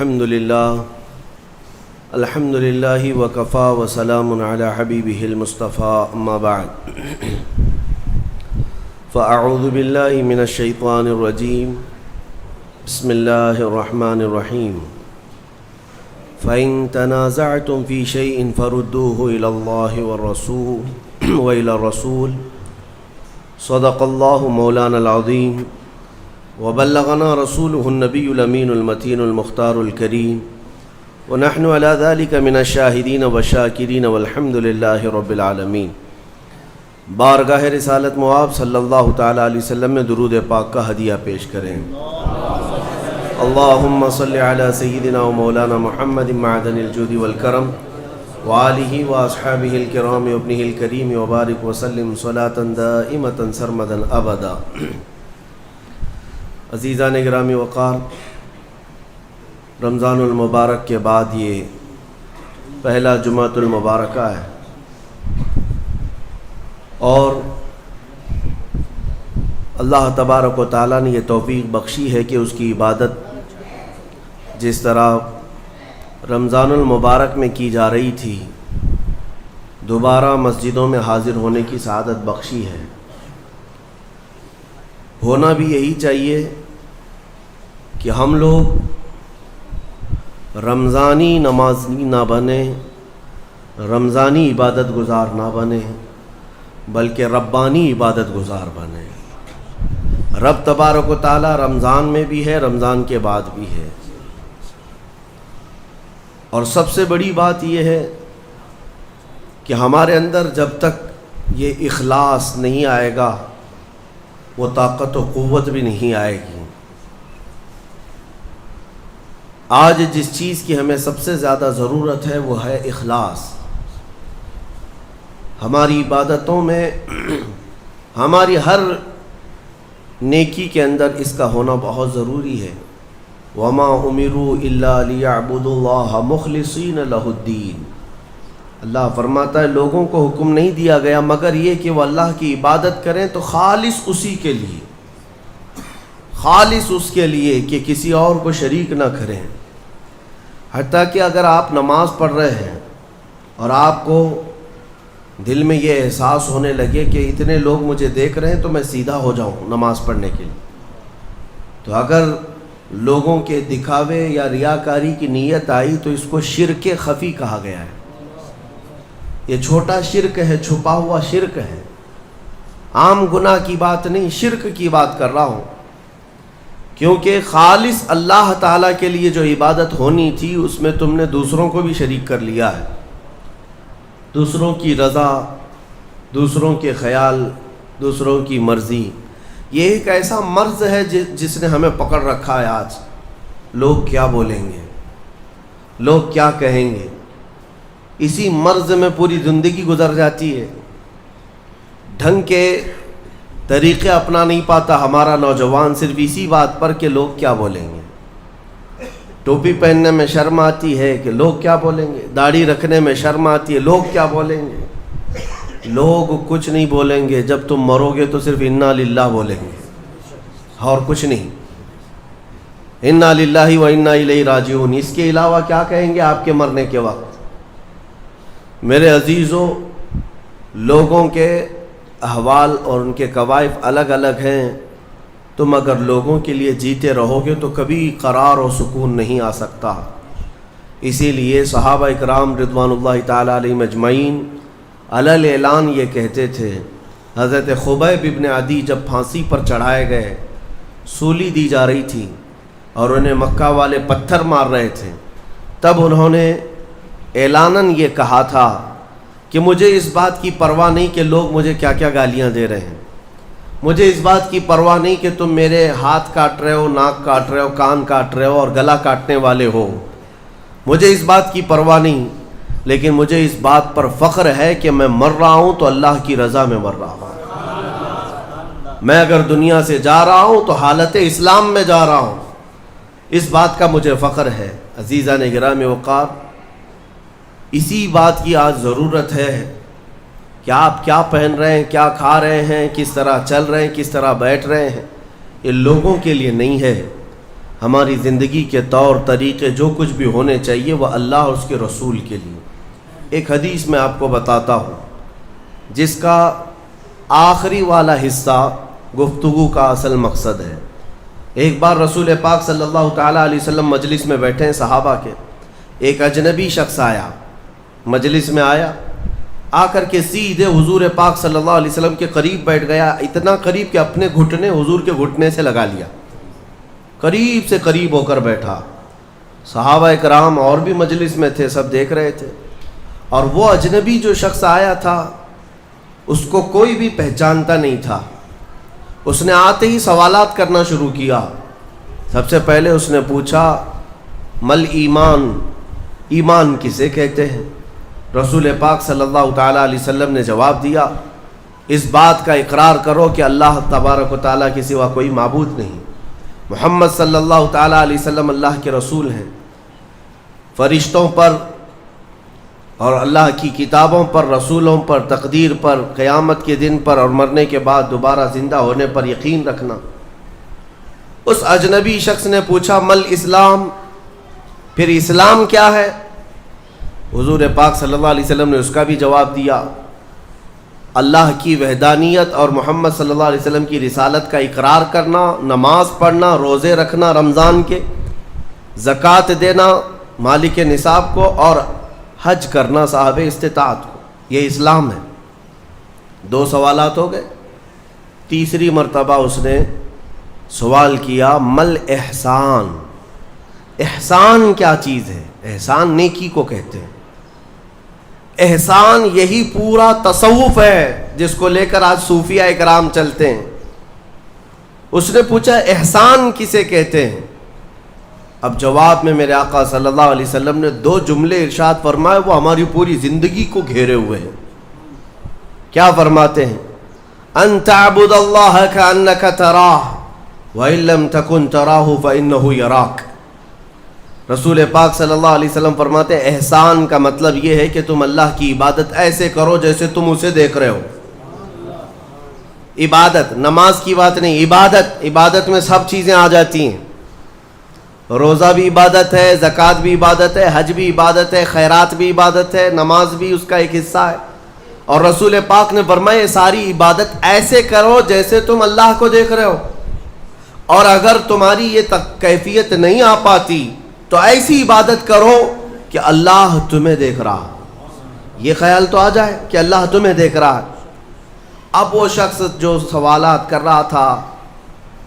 الحمد لله وكفى وسلام على حبيبه المصطفى أما بعد فأعوذ بالله من الشيطان الرجيم بسم الله الرحمن الرحيم فإن تنازعتم في شيء فردوه إلى الله والرسول وإلى الرسول صدق الله مولانا العظيم وبلغنا رسوله النبي الأمين المتين المختار الكريم ونحن على ذلك من الشاهدين والشاكرين والحمد لله رب العالمين۔ بارگاہ رسالت مواب صلی اللہ تعالی علیہ وسلم میں درود پاک کا ہدیہ پیش کریں۔ اللہم صلی علی سیدنا و مولانا محمد معدن الجود والکرم وآلہ واصحابہ الکرام وابنہ الکریم وبارک وسلم صلاة دائمة سرمدا ابدا۔ عزیزان گرامی وقار، رمضان المبارک کے بعد یہ پہلا جمعۃ المبارکہ ہے، اور اللہ تبارک و تعالیٰ نے یہ توفیق بخشی ہے کہ اس کی عبادت جس طرح رمضان المبارک میں کی جا رہی تھی، دوبارہ مسجدوں میں حاضر ہونے کی سعادت بخشی ہے۔ ہونا بھی یہی چاہیے کہ ہم لوگ رمضانی نمازی نہ بنیں، رمضانی عبادت گزار نہ بنیں، بلکہ ربانی عبادت گزار بنیں۔ رب تبارک و تعالی رمضان میں بھی ہے، رمضان کے بعد بھی ہے، اور سب سے بڑی بات یہ ہے کہ ہمارے اندر جب تک یہ اخلاص نہیں آئے گا وہ طاقت و قوت بھی نہیں آئے گی۔ آج جس چیز کی ہمیں سب سے زیادہ ضرورت ہے وہ ہے اخلاص۔ ہماری عبادتوں میں، ہماری ہر نیکی کے اندر اس کا ہونا بہت ضروری ہے۔ وَمَا أُمِرُوا إِلَّا لِيَعْبُدُوا اللَّهَ مُخْلِصِينَ لَهُ الدِّينَ۔ اللہ فرماتا ہے لوگوں کو حکم نہیں دیا گیا مگر یہ کہ وہ اللہ کی عبادت کریں تو خالص اسی کے لیے، خالص اس کے لیے کہ کسی اور کو شریک نہ کریں۔ حتیٰ کہ اگر آپ نماز پڑھ رہے ہیں اور آپ کو دل میں یہ احساس ہونے لگے کہ اتنے لوگ مجھے دیکھ رہے ہیں تو میں سیدھا ہو جاؤں نماز پڑھنے کے لیے، تو اگر لوگوں کے دکھاوے یا ریاکاری کی نیت آئی تو اس کو شرک خفی کہا گیا ہے۔ یہ چھوٹا شرک ہے، چھپا ہوا شرک ہے، عام گناہ کی بات نہیں، شرک کی بات کر رہا ہوں، کیونکہ خالص اللہ تعالیٰ کے لیے جو عبادت ہونی تھی اس میں تم نے دوسروں کو بھی شریک کر لیا ہے۔ دوسروں کی رضا، دوسروں کے خیال، دوسروں کی مرضی، یہ ایک ایسا مرض ہے جس نے ہمیں پکڑ رکھا ہے۔ آج لوگ کیا بولیں گے، لوگ کیا کہیں گے، اسی مرض میں پوری زندگی گزر جاتی ہے۔ ڈھنگ کے طریقے اپنا نہیں پاتا ہمارا نوجوان صرف اسی بات پر کہ لوگ کیا بولیں گے۔ ٹوپی پہننے میں شرم آتی ہے کہ لوگ کیا بولیں گے، داڑھی رکھنے میں شرم آتی ہے لوگ کیا بولیں گے۔ لوگ کچھ نہیں بولیں گے، جب تم مرو گے تو صرف انا للہ بولیں گے اور کچھ نہیں۔ انا للہ و انا الیہ راجعون، اس کے علاوہ کیا کہیں گے آپ کے مرنے کے وقت؟ میرے عزیزوں، لوگوں کے احوال اور ان کے کوائف الگ الگ ہیں۔ تم اگر لوگوں کے لیے جیتے رہو گے تو کبھی قرار و سکون نہیں آ سکتا۔ اسی لیے صحابہ اکرام رضوان اللہ تعالیٰ علیہم اجمعین علی اعلان یہ کہتے تھے۔ حضرت خبیب ابن عدی جب پھانسی پر چڑھائے گئے، سولی دی جا رہی تھی اور انہیں مکہ والے پتھر مار رہے تھے، تب انہوں نے اعلاناً یہ کہا تھا کہ مجھے اس بات کی پرواہ نہیں کہ لوگ مجھے کیا کیا گالیاں دے رہے ہیں، مجھے اس بات کی پرواہ نہیں کہ تم میرے ہاتھ کاٹ رہے ہو، ناک کاٹ رہے ہو، کان کاٹ رہے ہو اور گلا کاٹنے والے ہو، مجھے اس بات کی پرواہ نہیں، لیکن مجھے اس بات پر فخر ہے کہ میں مر رہا ہوں تو اللہ کی رضا میں مر رہا ہوں۔ میں اگر دنیا سے جا رہا ہوں تو حالت اسلام میں جا رہا ہوں، اس بات کا مجھے فخر ہے۔ عزیزان گرامی وقار، اسی بات کی آج ضرورت ہے کہ آپ کیا پہن رہے ہیں، کیا کھا رہے ہیں، کس طرح چل رہے ہیں، کس طرح بیٹھ رہے ہیں، یہ لوگوں کے لیے نہیں ہے، ہماری زندگی کے طور طریقے جو کچھ بھی ہونے چاہیے وہ اللہ اور اس کے رسول کے لیے۔ ایک حدیث میں آپ کو بتاتا ہوں جس کا آخری والا حصہ گفتگو کا اصل مقصد ہے۔ ایک بار رسول پاک صلی اللہ تعالیٰ علیہ وسلم مجلس میں بیٹھے ہیں صحابہ کے، ایک اجنبی شخص آیا، مجلس میں آیا، آ کر کے سیدھے حضور پاک صلی اللہ علیہ وسلم کے قریب بیٹھ گیا، اتنا قریب کہ اپنے گھٹنے حضور کے گھٹنے سے لگا لیا، قریب سے قریب ہو کر بیٹھا۔ صحابہ اکرام اور بھی مجلس میں تھے، سب دیکھ رہے تھے، اور وہ اجنبی جو شخص آیا تھا اس کو کوئی بھی پہچانتا نہیں تھا۔ اس نے آتے ہی سوالات کرنا شروع کیا۔ سب سے پہلے اس نے پوچھا مل ایمان، ایمان کسے کہتے ہیں؟ رسول پاک صلی اللہ تعالیٰ علیہ وسلم نے جواب دیا، اس بات کا اقرار کرو کہ اللہ تبارک و تعالیٰ کے سوا کوئی معبود نہیں، محمد صلی اللہ تعالیٰ علیہ وسلم اللہ کے رسول ہیں، فرشتوں پر اور اللہ کی کتابوں پر، رسولوں پر، تقدیر پر، قیامت کے دن پر اور مرنے کے بعد دوبارہ زندہ ہونے پر یقین رکھنا۔ اس اجنبی شخص نے پوچھا مل اسلام، پھر اسلام کیا ہے؟ حضور پاک صلی اللہ علیہ وسلم نے اس کا بھی جواب دیا، اللہ کی وحدانیت اور محمد صلی اللہ علیہ وسلم کی رسالت کا اقرار کرنا، نماز پڑھنا، روزے رکھنا رمضان کے، زکوٰۃ دینا مالک نصاب کو، اور حج کرنا صاحب استطاعت کو، یہ اسلام ہے۔ 2 سوالات ہو گئے۔ تیسری مرتبہ اس نے سوال کیا مل احسان، احسان کیا چیز ہے؟ احسان نیکی کو کہتے ہیں۔ احسان یہی پورا تصوف ہے جس کو لے کر آج صوفیہ اکرام چلتے ہیں۔ اس نے پوچھا احسان کسے کہتے ہیں؟ اب جواب میں میرے آقا صلی اللہ علیہ وسلم نے 2 جملے ارشاد فرمائے، وہ ہماری پوری زندگی کو گھیرے ہوئے ہیں۔ کیا فرماتے ہیں؟ ان تعبد اللہ کأنک تراہ وإن لم تکن تراہ فإنہ یراک۔ رسول پاک صلی اللہ علیہ وسلم فرماتے ہیں احسان کا مطلب یہ ہے کہ تم اللہ کی عبادت ایسے کرو جیسے تم اسے دیکھ رہے ہو۔ عبادت، نماز کی بات نہیں، عبادت، عبادت میں سب چیزیں آ جاتی ہیں۔ روزہ بھی عبادت ہے، زکوٰۃ بھی عبادت ہے، حج بھی عبادت ہے، خیرات بھی عبادت ہے، نماز بھی اس کا ایک حصہ ہے۔ اور رسول پاک نے فرمایا ساری عبادت ایسے کرو جیسے تم اللہ کو دیکھ رہے ہو، اور اگر تمہاری یہ کیفیت نہیں آ پاتی تو ایسی عبادت کرو کہ اللہ تمہیں دیکھ رہا، یہ خیال تو آ جائے کہ اللہ تمہیں دیکھ رہا ہے۔ اب وہ شخص جو سوالات کر رہا تھا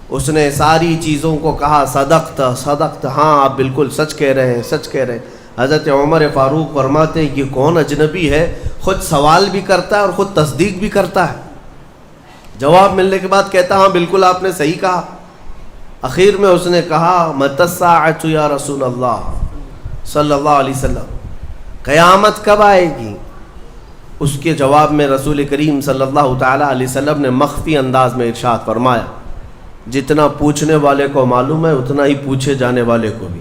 اس نے ساری چیزوں کو کہا صدقت صدقت، ہاں آپ بالکل سچ کہہ رہے ہیں، سچ کہہ رہے ہیں۔ حضرت عمر فاروق فرماتے ہیں کہ کون اجنبی ہے، خود سوال بھی کرتا ہے اور خود تصدیق بھی کرتا ہے، جواب ملنے کے بعد کہتا ہاں بالکل آپ نے صحیح کہا۔ اخیر میں اس نے کہا متی الساعۃ یا رسول اللہ صلی اللہ علیہ وسلم، قیامت کب آئے گی؟ اس کے جواب میں رسول کریم صلی اللہ تعالیٰ علیہ وسلم نے مخفی انداز میں ارشاد فرمایا جتنا پوچھنے والے کو معلوم ہے اتنا ہی پوچھے جانے والے کو بھی۔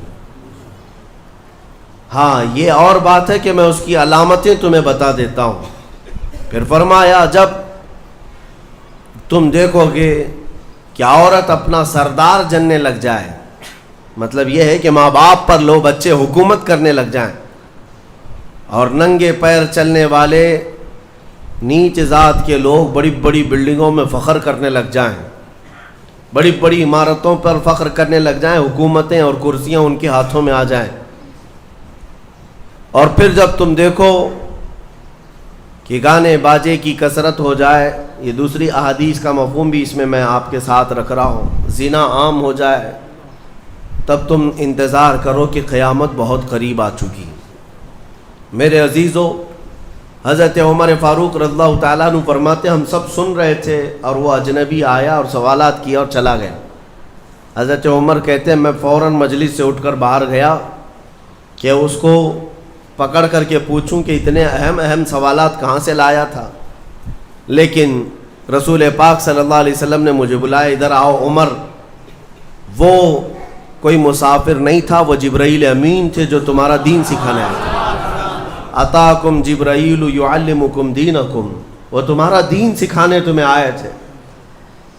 ہاں یہ اور بات ہے کہ میں اس کی علامتیں تمہیں بتا دیتا ہوں۔ پھر فرمایا جب تم دیکھو گے کہ عورت اپنا سردار جننے لگ جائے، مطلب یہ ہے کہ ماں باپ پر لو بچے حکومت کرنے لگ جائیں، اور ننگے پیر چلنے والے نیچ ذات کے لوگ بڑی بڑی بلڈنگوں میں فخر کرنے لگ جائیں، بڑی بڑی عمارتوں پر فخر کرنے لگ جائیں، حکومتیں اور کرسیاں ان کے ہاتھوں میں آ جائیں، اور پھر جب تم دیکھو کہ گانے باجے کی کثرت ہو جائے، یہ دوسری احادیث کا مفہوم بھی اس میں آپ کے ساتھ رکھ رہا ہوں، زنا عام ہو جائے، تب تم انتظار کرو کہ قیامت بہت قریب آ چکی۔ میرے عزیزو، حضرت عمر فاروق رضی اللہ تعالیٰ عنہ فرماتے ہم سب سن رہے تھے اور وہ اجنبی آیا اور سوالات کیا اور چلا گیا۔ حضرت عمر کہتے ہیں میں فوراً مجلس سے اٹھ کر باہر گیا کہ اس کو پکڑ کر کے پوچھوں کہ اتنے اہم سوالات کہاں سے لایا تھا، لیکن رسول پاک صلی اللہ علیہ وسلم نے مجھے بلایا، ادھر آؤ عمر۔ وہ کوئی مسافر نہیں تھا، وہ جبرائیل امین تھے جو تمہارا دین سکھانے آئے تھے۔ اتاکم جبرائیل یعلمکم دینکم، وہ تمہارا دین سکھانے تمہیں آئے تھے۔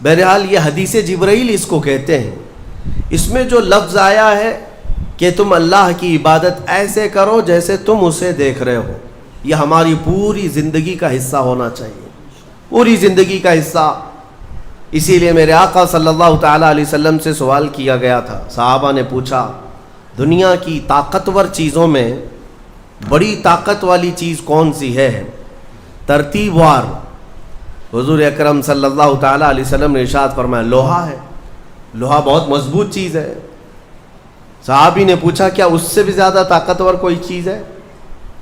بہرحال یہ حدیث جبرائیل اس کو کہتے ہیں اس میں جو لفظ آیا ہے کہ تم اللہ کی عبادت ایسے کرو جیسے تم اسے دیکھ رہے ہو، یہ ہماری پوری زندگی کا حصہ ہونا چاہیے، پوری زندگی کا حصہ۔ اسی لیے میرے آقا صلی اللہ تعالیٰ علیہ وسلم سے سوال کیا گیا تھا، صحابہ نے پوچھا دنیا کی طاقتور چیزوں میں بڑی طاقت والی چیز کون سی ہے؟ ترتیب وار حضور اکرم صلی اللہ تعالیٰ علیہ وسلم نے ارشاد فرمایا لوہا ہے، لوہا بہت مضبوط چیز ہے۔ صحابی نے پوچھا کیا اس سے بھی زیادہ طاقتور کوئی چیز ہے؟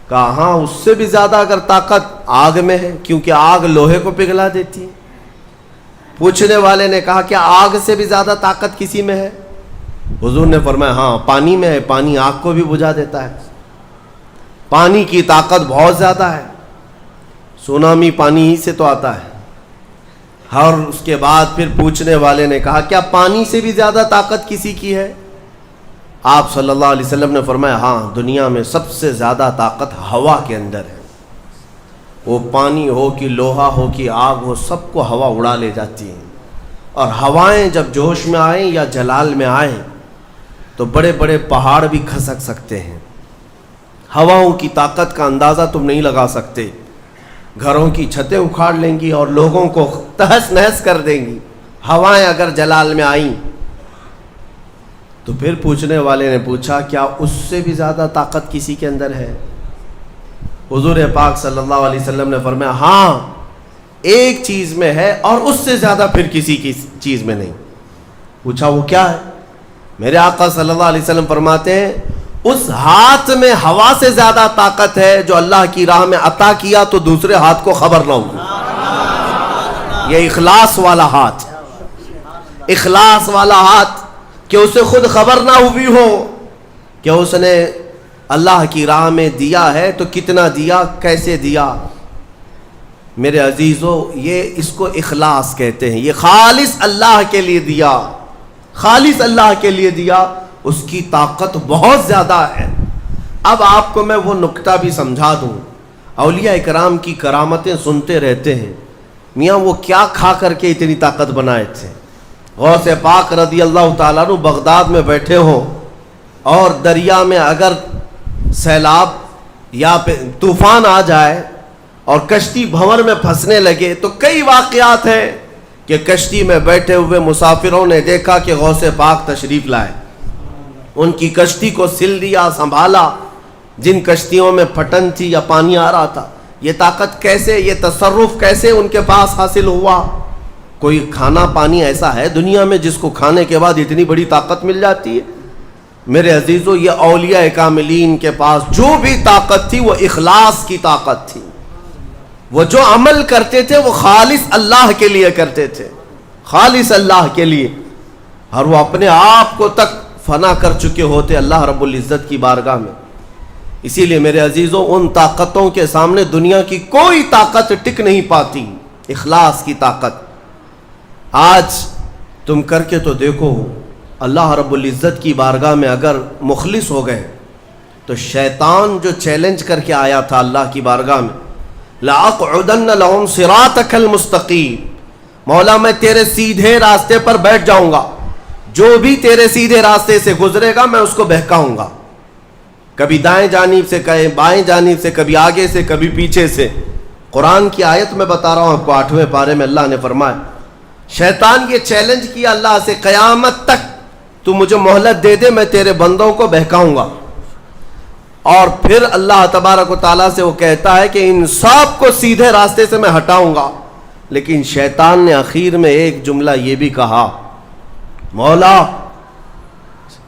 کہا ہاں، اس سے بھی زیادہ اگر طاقت آگ میں ہے، کیونکہ آگ لوہے کو پگھلا دیتی ہے۔ پوچھنے والے نے کہا کیا آگ سے بھی زیادہ طاقت کسی میں ہے؟ حضور نے فرمایا ہاں، پانی میں ہے، پانی آگ کو بھی بجھا دیتا ہے، پانی کی طاقت بہت زیادہ ہے، سونامی پانی ہی سے تو آتا ہے۔ اور اس کے بعد پھر پوچھنے والے نے کہا کیا پانی سے بھی زیادہ طاقت کسی کی ہے؟ آپ صلی اللہ علیہ وسلم نے فرمایا ہاں، دنیا میں سب سے زیادہ طاقت ہوا کے اندر ہے، وہ پانی ہو کہ لوہا ہو کہ آگ ہو، سب کو ہوا اڑا لے جاتی ہے۔ اور ہوائیں جب جوش میں آئیں یا جلال میں آئیں تو بڑے بڑے پہاڑ بھی کھسک سکتے ہیں۔ ہواؤں کی طاقت کا اندازہ تم نہیں لگا سکتے، گھروں کی چھتیں اکھاڑ لیں گی اور لوگوں کو تہس نہس کر دیں گی ہوائیں اگر جلال میں آئیں۔ تو پھر پوچھنے والے نے پوچھا کیا اس سے بھی زیادہ طاقت کسی کے اندر ہے؟ حضور پاک صلی اللہ علیہ وسلم نے فرمایا ہاں، ایک چیز میں ہے اور اس سے زیادہ پھر کسی کی چیز میں نہیں۔ پوچھا وہ کیا ہے؟ میرے آقا صلی اللہ علیہ وسلم فرماتے ہیں اس ہاتھ میں ہوا سے زیادہ طاقت ہے جو اللہ کی راہ میں عطا کیا تو دوسرے ہاتھ کو خبر نہ ہوگی۔ یہ اخلاص والا ہاتھ، اخلاص والا ہاتھ کہ اسے خود خبر نہ ہوئی ہو کہ اس نے اللہ کی راہ میں دیا ہے تو کتنا دیا، کیسے دیا۔ میرے عزیزو، یہ اس کو اخلاص کہتے ہیں، یہ خالص اللہ کے لیے دیا، خالص اللہ کے لیے دیا، اس کی طاقت بہت زیادہ ہے۔ اب آپ کو میں وہ نکتہ بھی سمجھا دوں، اولیاء اکرام کی کرامتیں سنتے رہتے ہیں، میاں وہ کیا کھا کر کے اتنی طاقت بنائے تھے۔ غوث پاک رضی اللہ تعالیٰ عنہ بغداد میں بیٹھے ہوں اور دریا میں اگر سیلاب یا طوفان آ جائے اور کشتی بھنور میں پھنسنے لگے تو کئی واقعات ہیں کہ کشتی میں بیٹھے ہوئے مسافروں نے دیکھا کہ غوث پاک تشریف لائے، ان کی کشتی کو سل دیا، سنبھالا۔ جن کشتیوں میں پھٹن تھی یا پانی آ رہا تھا، یہ طاقت کیسے، یہ تصرف کیسے ان کے پاس حاصل ہوا؟ کوئی کھانا پانی ایسا ہے دنیا میں جس کو کھانے کے بعد اتنی بڑی طاقت مل جاتی ہے؟ میرے عزیزو، یہ اولیاء کاملین کے پاس جو بھی طاقت تھی وہ اخلاص کی طاقت تھی، وہ جو عمل کرتے تھے وہ خالص اللہ کے لیے کرتے تھے، خالص اللہ کے لیے، اور وہ اپنے آپ کو تک فنا کر چکے ہوتے اللہ رب العزت کی بارگاہ میں۔ اسی لیے میرے عزیزو، ان طاقتوں کے سامنے دنیا کی کوئی طاقت ٹک نہیں پاتی، اخلاص کی طاقت۔ آج تم کر کے تو دیکھو، اللہ رب العزت کی بارگاہ میں اگر مخلص ہو گئے تو شیطان جو چیلنج کر کے آیا تھا اللہ کی بارگاہ میں، لَأَقْعُدَنَّ لَهُمْ صِرَاطَكَ الْمُسْتَقِيمَ، مولا میں تیرے سیدھے راستے پر بیٹھ جاؤں گا، جو بھی تیرے سیدھے راستے سے گزرے گا میں اس کو بہکاؤں گا، کبھی دائیں جانب سے، کہیں بائیں جانب سے، کبھی آگے سے، کبھی پیچھے سے۔ قرآن کی آیت میں بتا رہا ہوں آپ کو، 8ویں پارے میں اللہ نے فرمایا، شیطان یہ چیلنج کیا اللہ سے، قیامت تک تو مجھے مہلت دے دے، میں تیرے بندوں کو بہکاؤں گا۔ اور پھر اللہ تبارک و تعالیٰ سے وہ کہتا ہے کہ ان سب کو سیدھے راستے سے میں ہٹاؤں گا، لیکن شیطان نے آخر میں ایک جملہ یہ بھی کہا، مولا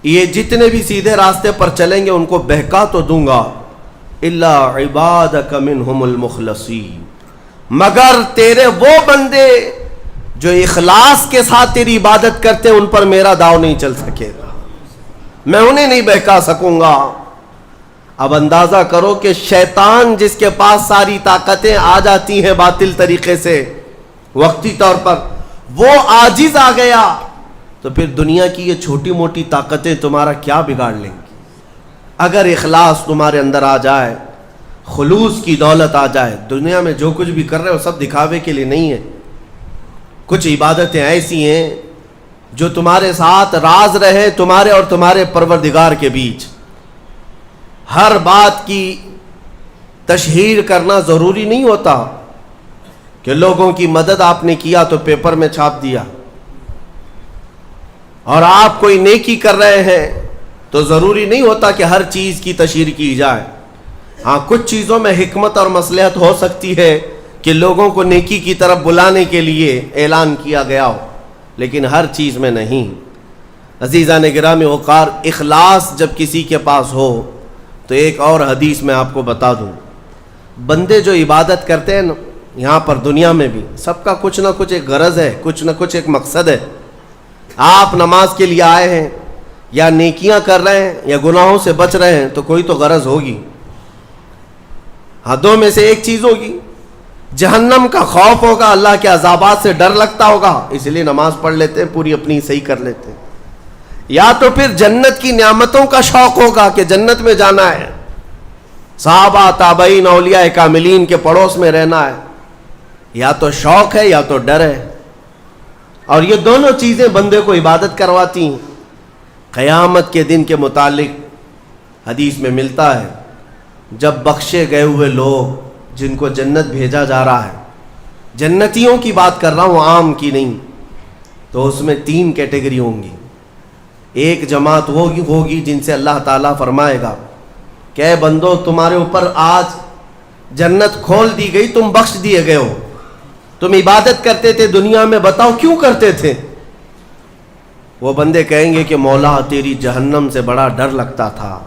یہ جتنے بھی سیدھے راستے پر چلیں گے ان کو بہکا تو دوں گا، الا عبادک منہم المخلصین، مگر تیرے وہ بندے جو اخلاص کے ساتھ تیری عبادت کرتے ان پر میرا داؤ نہیں چل سکے گا، میں انہیں نہیں بہکا سکوں گا۔ اب اندازہ کرو کہ شیطان جس کے پاس ساری طاقتیں آ جاتی ہیں باطل طریقے سے وقتی طور پر، وہ عاجز آ گیا تو پھر دنیا کی یہ چھوٹی موٹی طاقتیں تمہارا کیا بگاڑ لیں گی؟ اگر اخلاص تمہارے اندر آ جائے، خلوص کی دولت آ جائے، دنیا میں جو کچھ بھی کر رہے ہو سب دکھاوے کے لیے نہیں ہے، کچھ عبادتیں ایسی ہیں جو تمہارے ساتھ راز رہے تمہارے اور تمہارے پروردگار کے بیچ. ہر بات کی تشہیر کرنا ضروری نہیں ہوتا کہ لوگوں کی مدد آپ نے کیا تو پیپر میں چھاپ دیا، اور آپ کوئی نیکی کر رہے ہیں تو ضروری نہیں ہوتا کہ ہر چیز کی تشہیر کی جائے. ہاں، کچھ چیزوں میں حکمت اور مصلحت ہو سکتی ہے کہ لوگوں کو نیکی کی طرف بلانے کے لیے اعلان کیا گیا ہو، لیکن ہر چیز میں نہیں. عزیزان گرامی وقار، اخلاص جب کسی کے پاس ہو تو ایک اور حدیث میں آپ کو بتا دوں، بندے جو عبادت کرتے ہیں نا یہاں پر دنیا میں بھی، سب کا کچھ نہ کچھ ایک غرض ہے، کچھ نہ کچھ ایک مقصد ہے. آپ نماز کے لیے آئے ہیں یا نیکیاں کر رہے ہیں یا گناہوں سے بچ رہے ہیں تو کوئی تو غرض ہوگی. ہاں، دو میں سے ایک چیز ہوگی، جہنم کا خوف ہوگا، اللہ کے عذابات سے ڈر لگتا ہوگا اس لیے نماز پڑھ لیتے ہیں، پوری اپنی صحیح کر لیتے ہیں، یا تو پھر جنت کی نعمتوں کا شوق ہوگا کہ جنت میں جانا ہے، صحابہ تابعین اولیاء کاملین کے پڑوس میں رہنا ہے. یا تو شوق ہے یا تو ڈر ہے، اور یہ دونوں چیزیں بندے کو عبادت کرواتی ہیں. قیامت کے دن کے متعلق حدیث میں ملتا ہے، جب بخشے گئے ہوئے لوگ جن کو جنت بھیجا جا رہا ہے، جنتیوں کی بات کر رہا ہوں عام کی نہیں، تو اس میں 3 کیٹیگری ہوں گی. ایک جماعت ہوگی جن سے اللہ تعالیٰ فرمائے گا کہ اے بندو، تمہارے اوپر آج جنت کھول دی گئی، تم بخش دیے گئے ہو، تم عبادت کرتے تھے دنیا میں، بتاؤ کیوں کرتے تھے؟ وہ بندے کہیں گے کہ مولا تیری جہنم سے بڑا ڈر لگتا تھا،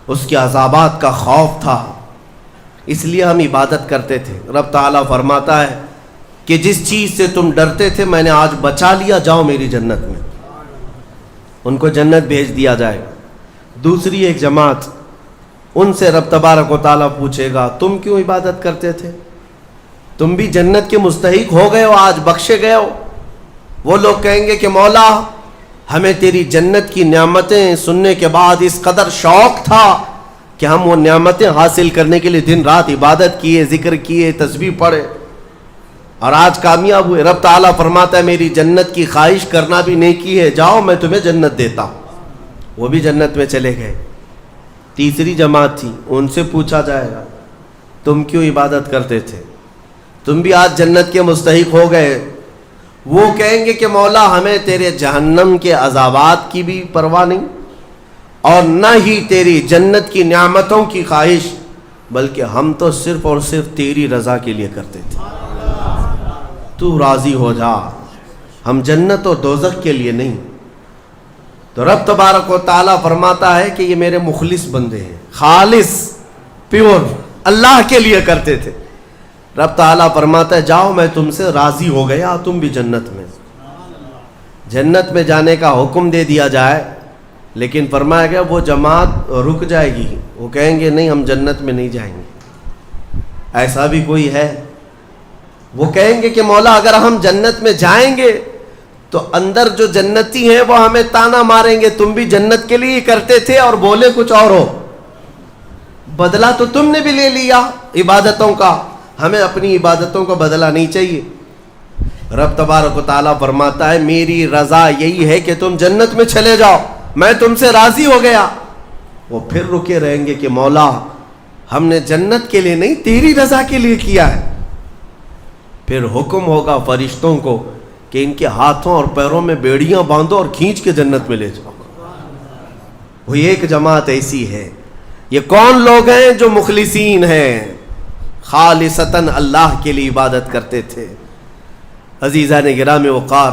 اس کے عذابات کا خوف تھا، اس لیے ہم عبادت کرتے تھے. رب تعالیٰ فرماتا ہے کہ جس چیز سے تم ڈرتے تھے میں نے آج بچا لیا، جاؤ میری جنت میں. ان کو جنت بھیج دیا جائے گا. دوسری ایک جماعت، ان سے رب تبارک و تعالیٰ پوچھے گا تم کیوں عبادت کرتے تھے؟ تم بھی جنت کے مستحق ہو گئے ہو، آج بخشے گئے ہو. وہ لوگ کہیں گے کہ مولا ہمیں تیری جنت کی نعمتیں سننے کے بعد اس قدر شوق تھا کہ ہم وہ نعمتیں حاصل کرنے کے لیے دن رات عبادت کیے، ذکر کیے، تسبیح پڑھے، اور آج کامیاب ہوئے. رب تعالیٰ فرماتا ہے میری جنت کی خواہش کرنا بھی نیکی ہے، جاؤ میں تمہیں جنت دیتا ہوں. وہ بھی جنت میں چلے گئے. تیسری جماعت تھی، ان سے پوچھا جائے گا تم کیوں عبادت کرتے تھے؟ تم بھی آج جنت کے مستحق ہو گئے. وہ کہیں گے کہ مولا ہمیں تیرے جہنم کے عذابات کی بھی پرواہ نہیں، اور نہ ہی تیری جنت کی نعمتوں کی خواہش، بلکہ ہم تو صرف اور صرف تیری رضا کے لیے کرتے تھے، تو راضی ہو جا، ہم جنت و دوزخ کے لیے نہیں. تو رب تبارک و تعالیٰ فرماتا ہے کہ یہ میرے مخلص بندے ہیں، خالص پیور اللہ کے لیے کرتے تھے. رب تعالیٰ فرماتا ہے جاؤ میں تم سے راضی ہو گیا، تم بھی جنت میں. جنت میں جانے کا حکم دے دیا جائے، لیکن فرمایا گیا وہ جماعت رک جائے گی، وہ کہیں گے نہیں ہم جنت میں نہیں جائیں گے. ایسا بھی کوئی ہے؟ وہ کہیں گے کہ مولا اگر ہم جنت میں جائیں گے تو اندر جو جنتی ہیں وہ ہمیں تانا ماریں گے، تم بھی جنت کے لیے کرتے تھے اور بولے کچھ اور ہو، بدلہ تو تم نے بھی لے لیا عبادتوں کا، ہمیں اپنی عبادتوں کو بدلہ نہیں چاہیے. رب تبارک و تعالیٰ فرماتا ہے میری رضا یہی ہے کہ تم جنت میں چلے جاؤ، میں تم سے راضی ہو گیا. وہ پھر رکے رہیں گے کہ مولا ہم نے جنت کے لیے نہیں تیری رضا کے لیے کیا ہے. پھر حکم ہوگا فرشتوں کو کہ ان کے ہاتھوں اور پیروں میں بیڑیاں باندھو اور کھینچ کے جنت میں لے جاؤ. وہ ایک جماعت ایسی ہے. یہ کون لوگ ہیں جو مخلصین ہیں، خالصتاً اللہ کے لیے عبادت کرتے تھے. عزیزان گرامی وقار،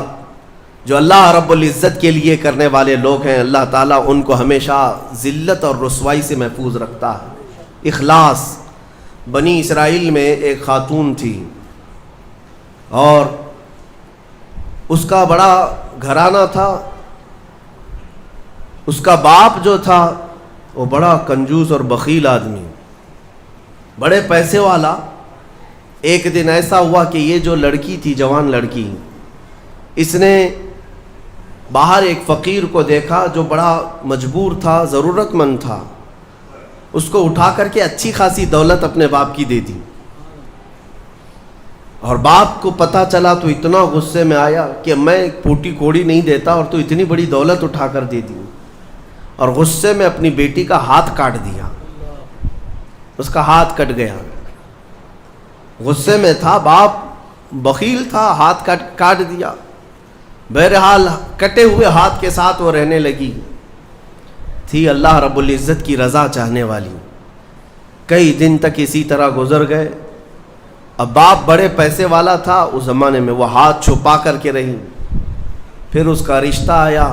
جو اللہ رب العزت کے لیے کرنے والے لوگ ہیں، اللہ تعالیٰ ان کو ہمیشہ ذلت اور رسوائی سے محفوظ رکھتا ہے. اخلاص. بنی اسرائیل میں ایک خاتون تھی اور اس کا بڑا گھرانہ تھا. اس کا باپ جو تھا وہ بڑا کنجوس اور بخیل آدمی، بڑے پیسے والا. ایک دن ایسا ہوا کہ یہ جو لڑکی تھی، جوان لڑکی، اس نے باہر ایک فقیر کو دیکھا جو بڑا مجبور تھا، ضرورت مند تھا. اس کو اٹھا کر کے اچھی خاصی دولت اپنے باپ کی دے دی. اور باپ کو پتہ چلا تو اتنا غصے میں آیا کہ میں پوٹی کوڑی نہیں دیتا اور تو اتنی بڑی دولت اٹھا کر دے دی، اور غصے میں اپنی بیٹی کا ہاتھ کاٹ دیا، اس کا ہاتھ کٹ گیا۔ غصے میں تھا، باپ بخیل تھا، ہاتھ کاٹ دیا۔ بہرحال کٹے ہوئے ہاتھ کے ساتھ وہ رہنے لگی، تھی اللہ رب العزت کی رضا چاہنے والی۔ کئی دن تک اسی طرح گزر گئے۔ اب باپ بڑے پیسے والا تھا اس زمانے میں، وہ ہاتھ چھپا کر کے رہی۔ پھر اس کا رشتہ آیا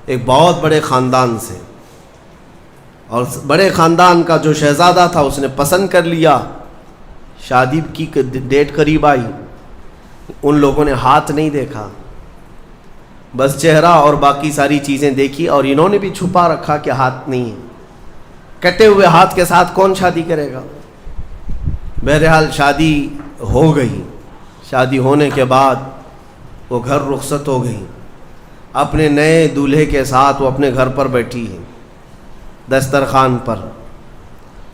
ایک بہت بڑے خاندان سے، اور بڑے خاندان کا جو شہزادہ تھا اس نے پسند کر لیا۔ شادی کی ڈیٹ قریب آئی، ان لوگوں نے ہاتھ نہیں دیکھا، بس چہرہ اور باقی ساری چیزیں دیکھی، اور انہوں نے بھی چھپا رکھا کہ ہاتھ نہیں ہے۔ کٹے ہوئے ہاتھ کے ساتھ کون شادی کرے گا؟ بہرحال شادی ہو گئی۔ شادی ہونے کے بعد وہ گھر رخصت ہو گئی، اپنے نئے دولہے کے ساتھ وہ اپنے گھر پر بیٹھی ہے دسترخوان پر۔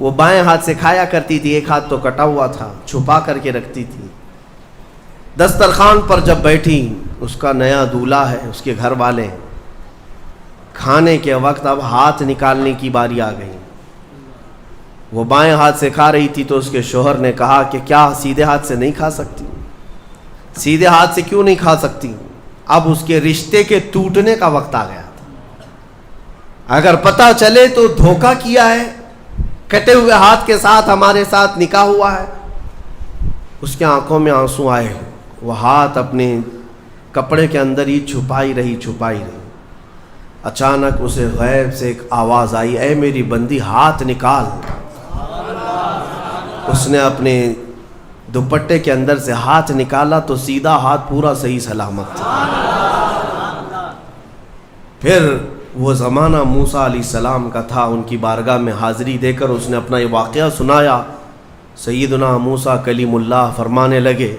وہ بائیں ہاتھ سے کھایا کرتی تھی، ایک ہاتھ تو کٹا ہوا تھا، چھپا کر کے رکھتی تھی۔ دسترخوان پر جب بیٹھی، اس کا نیا دولہا ہے، اس کے گھر والے، کھانے کے وقت اب ہاتھ نکالنے کی باری آ گئی۔ وہ بائیں ہاتھ سے کھا رہی تھی تو اس کے شوہر نے کہا کہ کیا سیدھے ہاتھ سے نہیں کھا سکتی؟ سیدھے ہاتھ سے کیوں نہیں کھا سکتی؟ اب اس کے رشتے کے ٹوٹنے کا وقت آ گیا تھا۔ اگر پتہ چلے تو دھوکہ کیا ہے، کٹے ہوئے ہاتھ کے ساتھ ہمارے ساتھ نکاح ہوا ہے۔ اس کے آنکھوں میں آنسو آئے، وہ ہاتھ اپنے کپڑے کے اندر ہی چھپائی رہی۔ اچانک اسے غیب سے ایک آواز آئی، اے میری بندی ہاتھ نکال۔ اس نے اپنے دوپٹے کے اندر سے ہاتھ نکالا تو سیدھا ہاتھ پورا صحیح سلامت تھا۔ پھر وہ زمانہ موسیٰ علیہ السلام کا تھا، ان کی بارگاہ میں حاضری دے کر اس نے اپنا یہ واقعہ سنایا۔ سیدنا موسیٰ کلیم اللہ فرمانے لگے،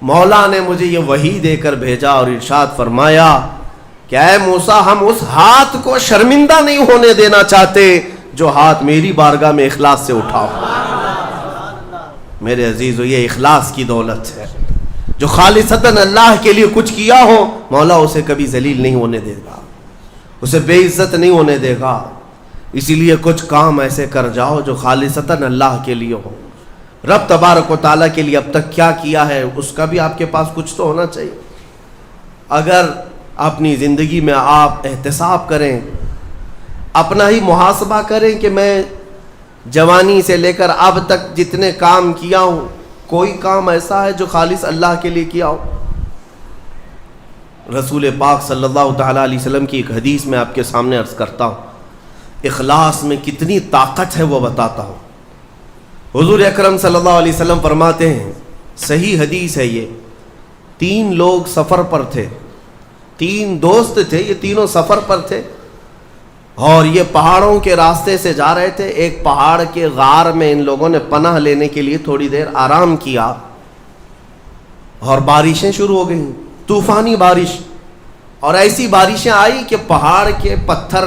مولا نے مجھے یہ وحی دے کر بھیجا اور ارشاد فرمایا کہ اے موسیٰ، ہم اس ہاتھ کو شرمندہ نہیں ہونے دینا چاہتے جو ہاتھ میری بارگاہ میں اخلاص سے اٹھا ہو۔ میرے عزیزو، یہ اخلاص کی دولت ہے۔ جو خالصتاً اللہ کے لیے کچھ کیا ہو، مولا اسے کبھی ذلیل نہیں ہونے دے گا، اسے بے عزت نہیں ہونے دے گا۔ اسی لیے کچھ کام ایسے کر جاؤ جو خالصتاً اللہ کے لیے ہو، رب تبارک و تعالیٰ کے لیے اب تک کیا کیا ہے اس کا بھی آپ کے پاس کچھ تو ہونا چاہیے۔ اگر اپنی زندگی میں آپ احتساب کریں، اپنا ہی محاسبہ کریں کہ میں جوانی سے لے کر اب تک جتنے کام کیا ہوں، کوئی کام ایسا ہے جو خالص اللہ کے لیے کیا ہو؟ رسول پاک صلی اللہ تعالیٰ علیہ وسلم کی ایک حدیث میں آپ کے سامنے عرض کرتا ہوں، اخلاص میں کتنی طاقت ہے وہ بتاتا ہوں۔ حضور اکرم صلی اللہ علیہ وسلم فرماتے ہیں، صحیح حدیث ہے یہ، 3 لوگ سفر پر تھے، 3 دوست تھے، یہ تینوں سفر پر تھے، اور یہ پہاڑوں کے راستے سے جا رہے تھے۔ ایک پہاڑ کے غار میں ان لوگوں نے پناہ لینے کے لیے تھوڑی دیر آرام کیا، اور بارشیں شروع ہو گئیں، طوفانی بارش، اور ایسی بارشیں آئی کہ پہاڑ کے پتھر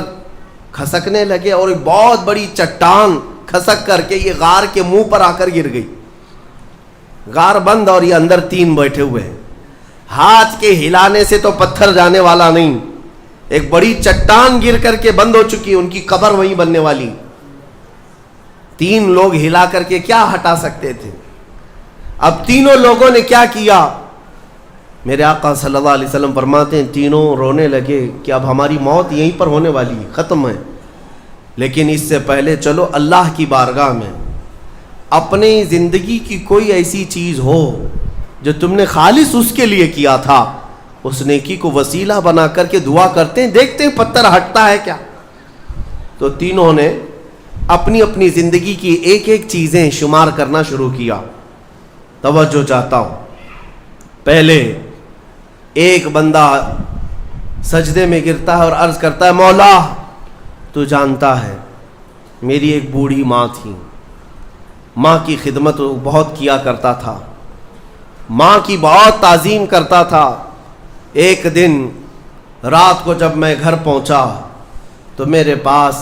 کھسکنے لگے، اور ایک بہت بڑی چٹان کھسک کر کے یہ غار کے منہ پر آ کر گر گئی۔ غار بند اور یہ اندر 3 بیٹھے ہوئے ہیں، ہاتھ کے ہلانے سے تو پتھر جانے والا نہیں، ایک بڑی چٹان گر کر کے بند ہو چکی، ان کی قبر وہیں بننے والی۔ 3 لوگ ہلا کر کے کیا ہٹا سکتے تھے؟ اب تینوں لوگوں نے کیا کیا؟ میرے آقا صلی اللہ علیہ وسلم فرماتے ہیں تینوں رونے لگے کہ اب ہماری موت یہیں پر ہونے والی ہے، ختم ہے، لیکن اس سے پہلے چلو اللہ کی بارگاہ میں اپنی زندگی کی کوئی ایسی چیز ہو جو تم نے خالص اس کے لیے کیا تھا، اس نیکی کو وسیلہ بنا کر کے دعا کرتے ہیں، دیکھتے ہیں پتھر ہٹتا ہے کیا۔ تو تینوں نے اپنی اپنی زندگی کی ایک ایک چیزیں شمار کرنا شروع کیا۔ توجہ چاہتا ہوں، پہلے ایک بندہ سجدے میں گرتا ہے اور عرض کرتا ہے، مولا تو جانتا ہے میری ایک بوڑھی ماں تھی، ماں کی خدمت بہت کیا کرتا تھا، ماں کی بہت تعظیم کرتا تھا۔ ایک دن رات کو جب میں گھر پہنچا تو میرے پاس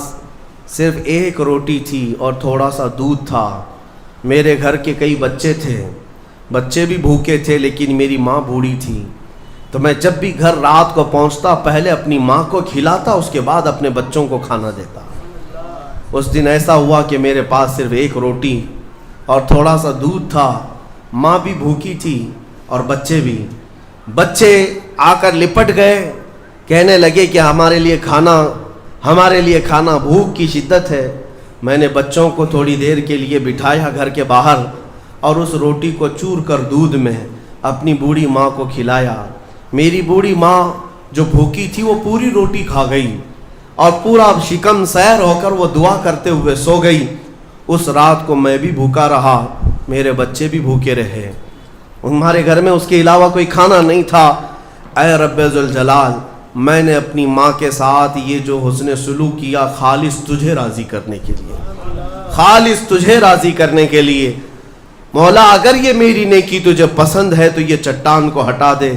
صرف ایک روٹی تھی اور تھوڑا سا دودھ تھا، میرے گھر کے کئی بچے تھے، بچے بھی بھوکے تھے لیکن میری ماں بوڑھی تھی، تو میں جب بھی گھر رات کو پہنچتا پہلے اپنی ماں کو کھلاتا، اس کے بعد اپنے بچوں کو کھانا دیتا۔ اس دن ایسا ہوا کہ میرے پاس صرف ایک روٹی اور تھوڑا سا دودھ تھا، ماں بھی بھوکی تھی اور بچے بھی۔ بچے آ کر لپٹ گئے، کہنے لگے کہ ہمارے لیے کھانا، بھوک کی شدت ہے۔ میں نے بچوں کو تھوڑی دیر کے لیے بٹھایا گھر کے باہر اور اس روٹی کو چور کر دودھ میں اپنی بوڑھی ماں کو کھلایا۔ میری بوڑھی ماں جو بھوکی تھی وہ پوری روٹی کھا گئی اور پورا شکم سیر ہو کر وہ دعا کرتے ہوئے سو گئی۔ اس رات کو میں بھی بھوکا رہا، میرے بچے بھی بھوکے رہے، ہمارے گھر میں اس کے علاوہ کوئی کھانا نہیں تھا۔ اے رب ذوالجلال، میں نے اپنی ماں کے ساتھ یہ جو حسن سلوک کیا خالص تجھے راضی کرنے کے لیے، خالص تجھے راضی کرنے کے لیے۔ مولا اگر یہ میری نیکی تجھے پسند ہے تو یہ چٹان کو ہٹا دے۔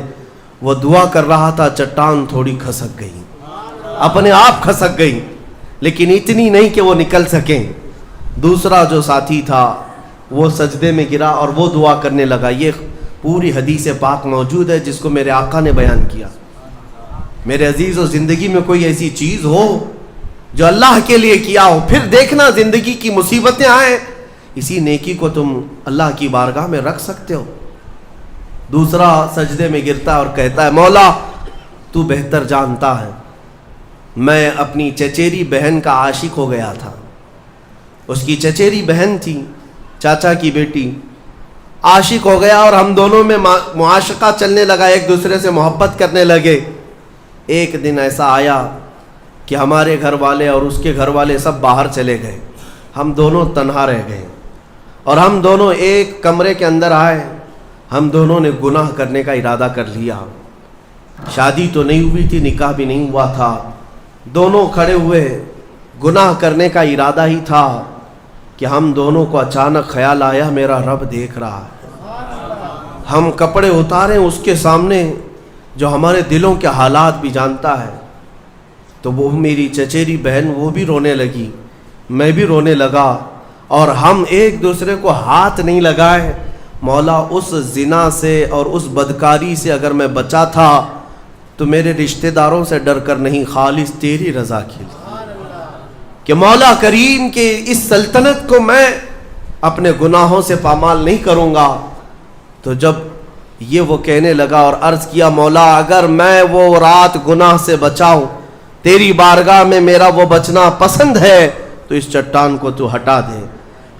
وہ دعا کر رہا تھا، چٹان تھوڑی کھسک گئی، اپنے آپ کھسک گئی، لیکن اتنی نہیں کہ وہ نکل سکیں۔ دوسرا جو ساتھی تھا وہ سجدے میں گرا اور وہ دعا کرنے لگا۔ یہ پوری حدیث پاک موجود ہے جس کو میرے آقا نے بیان کیا۔ میرے عزیز و زندگی میں کوئی ایسی چیز ہو جو اللہ کے لیے کیا ہو، پھر دیکھنا زندگی کی مصیبتیں آئیں، اسی نیکی کو تم اللہ کی بارگاہ میں رکھ سکتے ہو۔ دوسرا سجدے میں گرتا اور کہتا ہے، مولا تو بہتر جانتا ہے، میں اپنی چچیری بہن کا عاشق ہو گیا تھا۔ اس کی چچیری بہن تھی، چاچا کی بیٹی، عاشق ہو گیا اور ہم دونوں میں معاشقہ چلنے لگا، ایک دوسرے سے محبت کرنے لگے۔ ایک دن ایسا آیا کہ ہمارے گھر والے اور اس کے گھر والے سب باہر چلے گئے، ہم دونوں تنہا رہ گئے اور ہم دونوں ایک کمرے کے اندر آئے۔ ہم دونوں نے گناہ کرنے کا ارادہ کر لیا۔ شادی تو نہیں ہوئی تھی، نکاح بھی نہیں ہوا تھا، دونوں کھڑے ہوئے، گناہ کرنے کا ارادہ ہی تھا کہ ہم دونوں کو اچانک خیال آیا میرا رب دیکھ رہا ہے۔ ہم کپڑے اتارے اس کے سامنے جو ہمارے دلوں کے حالات بھی جانتا ہے، تو وہ میری چچیری بہن وہ بھی رونے لگی، میں بھی رونے لگا اور ہم ایک دوسرے کو ہاتھ نہیں لگائے۔ مولا اس زنا سے اور اس بدکاری سے اگر میں بچا تھا تو میرے رشتہ داروں سے ڈر کر نہیں، خالص تیری رضا کے لیے، کہ مولا کریم کے اس سلطنت کو میں اپنے گناہوں سے پامال نہیں کروں گا۔ تو جب یہ وہ کہنے لگا اور عرض کیا، مولا اگر میں وہ رات گناہ سے بچاؤں، تیری بارگاہ میں میرا وہ بچنا پسند ہے تو اس چٹان کو تو ہٹا دے۔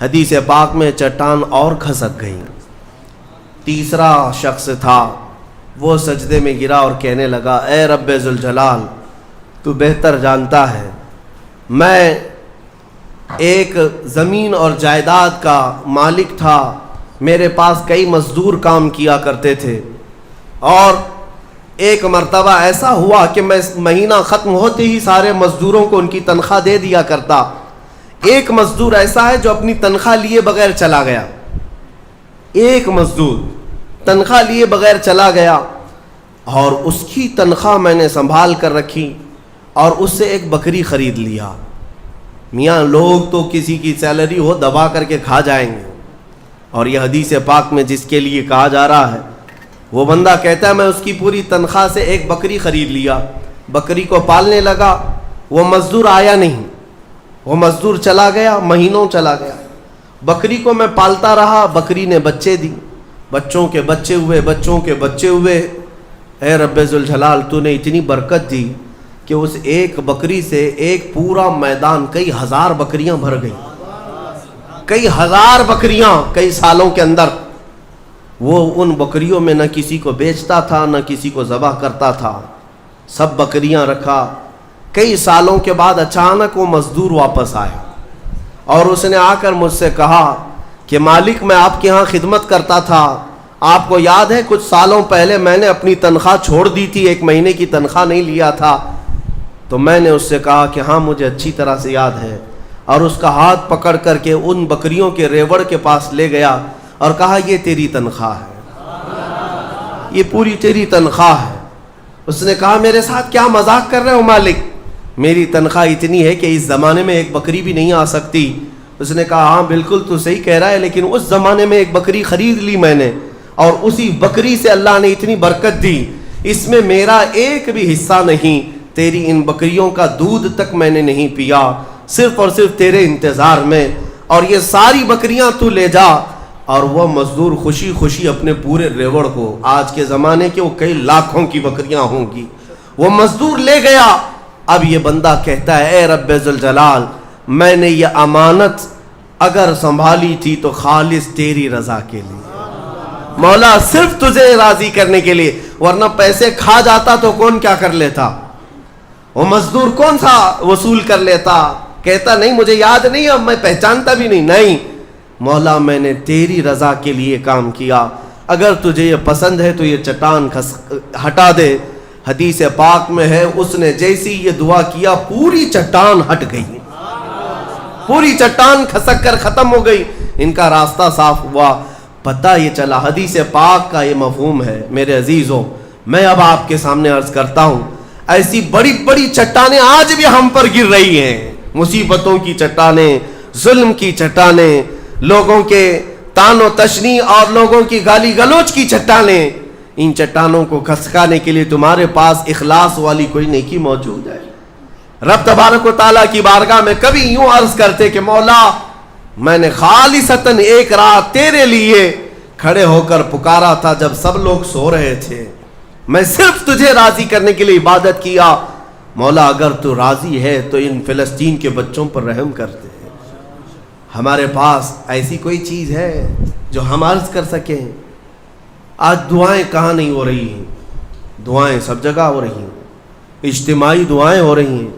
حدیث پاک میں چٹان اور کھسک گئی۔ تیسرا شخص تھا، وہ سجدے میں گرا اور کہنے لگا، اے رب ذوالجلال، تو بہتر جانتا ہے میں ایک زمین اور جائیداد کا مالک تھا، میرے پاس کئی مزدور کام کیا کرتے تھے، اور ایک مرتبہ ایسا ہوا کہ میں مہینہ ختم ہوتے ہی سارے مزدوروں کو ان کی تنخواہ دے دیا کرتا۔ ایک مزدور ایسا ہے جو اپنی تنخواہ لیے بغیر چلا گیا، ایک مزدور تنخواہ لیے بغیر چلا گیا اور اس کی تنخواہ میں نے سنبھال کر رکھی اور اس سے ایک بکری خرید لیا۔ میاں لوگ تو کسی کی سیلری ہو دبا کر کے کھا جائیں گے، اور یہ حدیث پاک میں جس کے لیے کہا جا رہا ہے وہ بندہ کہتا ہے میں اس کی پوری تنخواہ سے ایک بکری خرید لیا، بکری کو پالنے لگا، وہ مزدور آیا نہیں، وہ مزدور چلا گیا، مہینوں چلا گیا، بکری کو میں پالتا رہا، بکری نے بچے دی، بچوں کے بچے ہوئے، بچوں کے بچے ہوئے۔ اے رب ذوالجلال، تو نے اتنی برکت دی کہ اس ایک بکری سے ایک پورا میدان، کئی ہزار بکریاں بھر گئی، کئی ہزار بکریاں کئی سالوں کے اندر۔ وہ ان بکریوں میں نہ کسی کو بیچتا تھا نہ کسی کو ذبح کرتا تھا، سب بکریاں رکھا۔ کئی سالوں کے بعد اچانک وہ مزدور واپس آیا اور اس نے آ کر مجھ سے کہا کہ مالک میں آپ کے ہاں خدمت کرتا تھا، آپ کو یاد ہے کچھ سالوں پہلے میں نے اپنی تنخواہ چھوڑ دی تھی، ایک مہینے کی تنخواہ نہیں لیا تھا۔ تو میں نے اس سے کہا کہ ہاں مجھے اچھی طرح سے یاد ہے، اور اس کا ہاتھ پکڑ کر کے ان بکریوں کے ریوڑ کے پاس لے گیا اور کہا یہ تیری تنخواہ ہے، یہ پوری تیری تنخواہ ہے۔ اس نے کہا میرے ساتھ کیا مذاق کر رہے ہو مالک، میری تنخواہ اتنی ہے کہ اس زمانے میں ایک بکری بھی نہیں آ سکتی۔ اس نے کہا ہاں بالکل تو صحیح کہہ رہا ہے، لیکن اس زمانے میں ایک بکری خرید لی میں نے، اور اسی بکری سے اللہ نے اتنی برکت دی, اس میں میرا ایک بھی حصہ نہیں, تیری ان بکریوں کا دودھ تک میں نے نہیں پیا, صرف اور صرف تیرے انتظار میں, اور یہ ساری بکریاں تو لے جا. اور وہ مزدور خوشی خوشی اپنے پورے ریوڑ کو, آج کے زمانے کے وہ کئی لاکھوں کی بکریاں ہوں گی, وہ مزدور لے گیا. اب یہ بندہ کہتا ہے اے رب ذوالجلال, میں نے یہ امانت اگر سنبھالی تھی تو خالص تیری رضا کے لیے, مولا صرف تجھے راضی کرنے کے لیے, ورنہ پیسے کھا جاتا تو کون کیا کر لیتا, وہ مزدور کون سا وصول کر لیتا. کہتا نہیں مجھے یاد نہیں, اب میں پہچانتا بھی نہیں. نہیں مولا, میں نے تیری رضا کے لیے کام کیا, اگر تجھے یہ پسند ہے تو یہ چٹان ہٹا دے. حدیث پاک میں ہے اس نے جیسی یہ دعا کیا پوری چٹان ہٹ گئی, پوری چٹان کھسک کر ختم ہو گئی, ان کا راستہ صاف ہوا. پتہ یہ چلا, حدیث پاک کا یہ مفہوم ہے. میرے عزیزوں, میں اب آپ کے سامنے عرض کرتا ہوں, ایسی بڑی بڑی چٹانیں آج بھی ہم پر گر رہی ہیں, مصیبتوں کی چٹانیں, ظلم کی چٹانیں, لوگوں کے تان و تشنی اور لوگوں کی گالی گلوچ کی چٹانیں. ان چٹانوں کو کھسکانے کے لیے تمہارے پاس اخلاص والی کوئی نیکی موجود ہے؟ رب تبارک و تعالیٰ کی بارگاہ میں کبھی یوں عرض کرتے کہ مولا میں نے خالصتاً ایک رات تیرے لیے کھڑے ہو کر پکارا تھا جب سب لوگ سو رہے تھے, میں صرف تجھے راضی کرنے کے لیے عبادت کیا. مولا اگر تو راضی ہے تو ان فلسطین کے بچوں پر رحم کرتے. ہمارے پاس ایسی کوئی چیز ہے جو ہم عرض کر سکیں؟ آج دعائیں کہاں نہیں ہو رہی ہیں, دعائیں سب جگہ ہو رہی ہیں, اجتماعی دعائیں ہو رہی ہیں,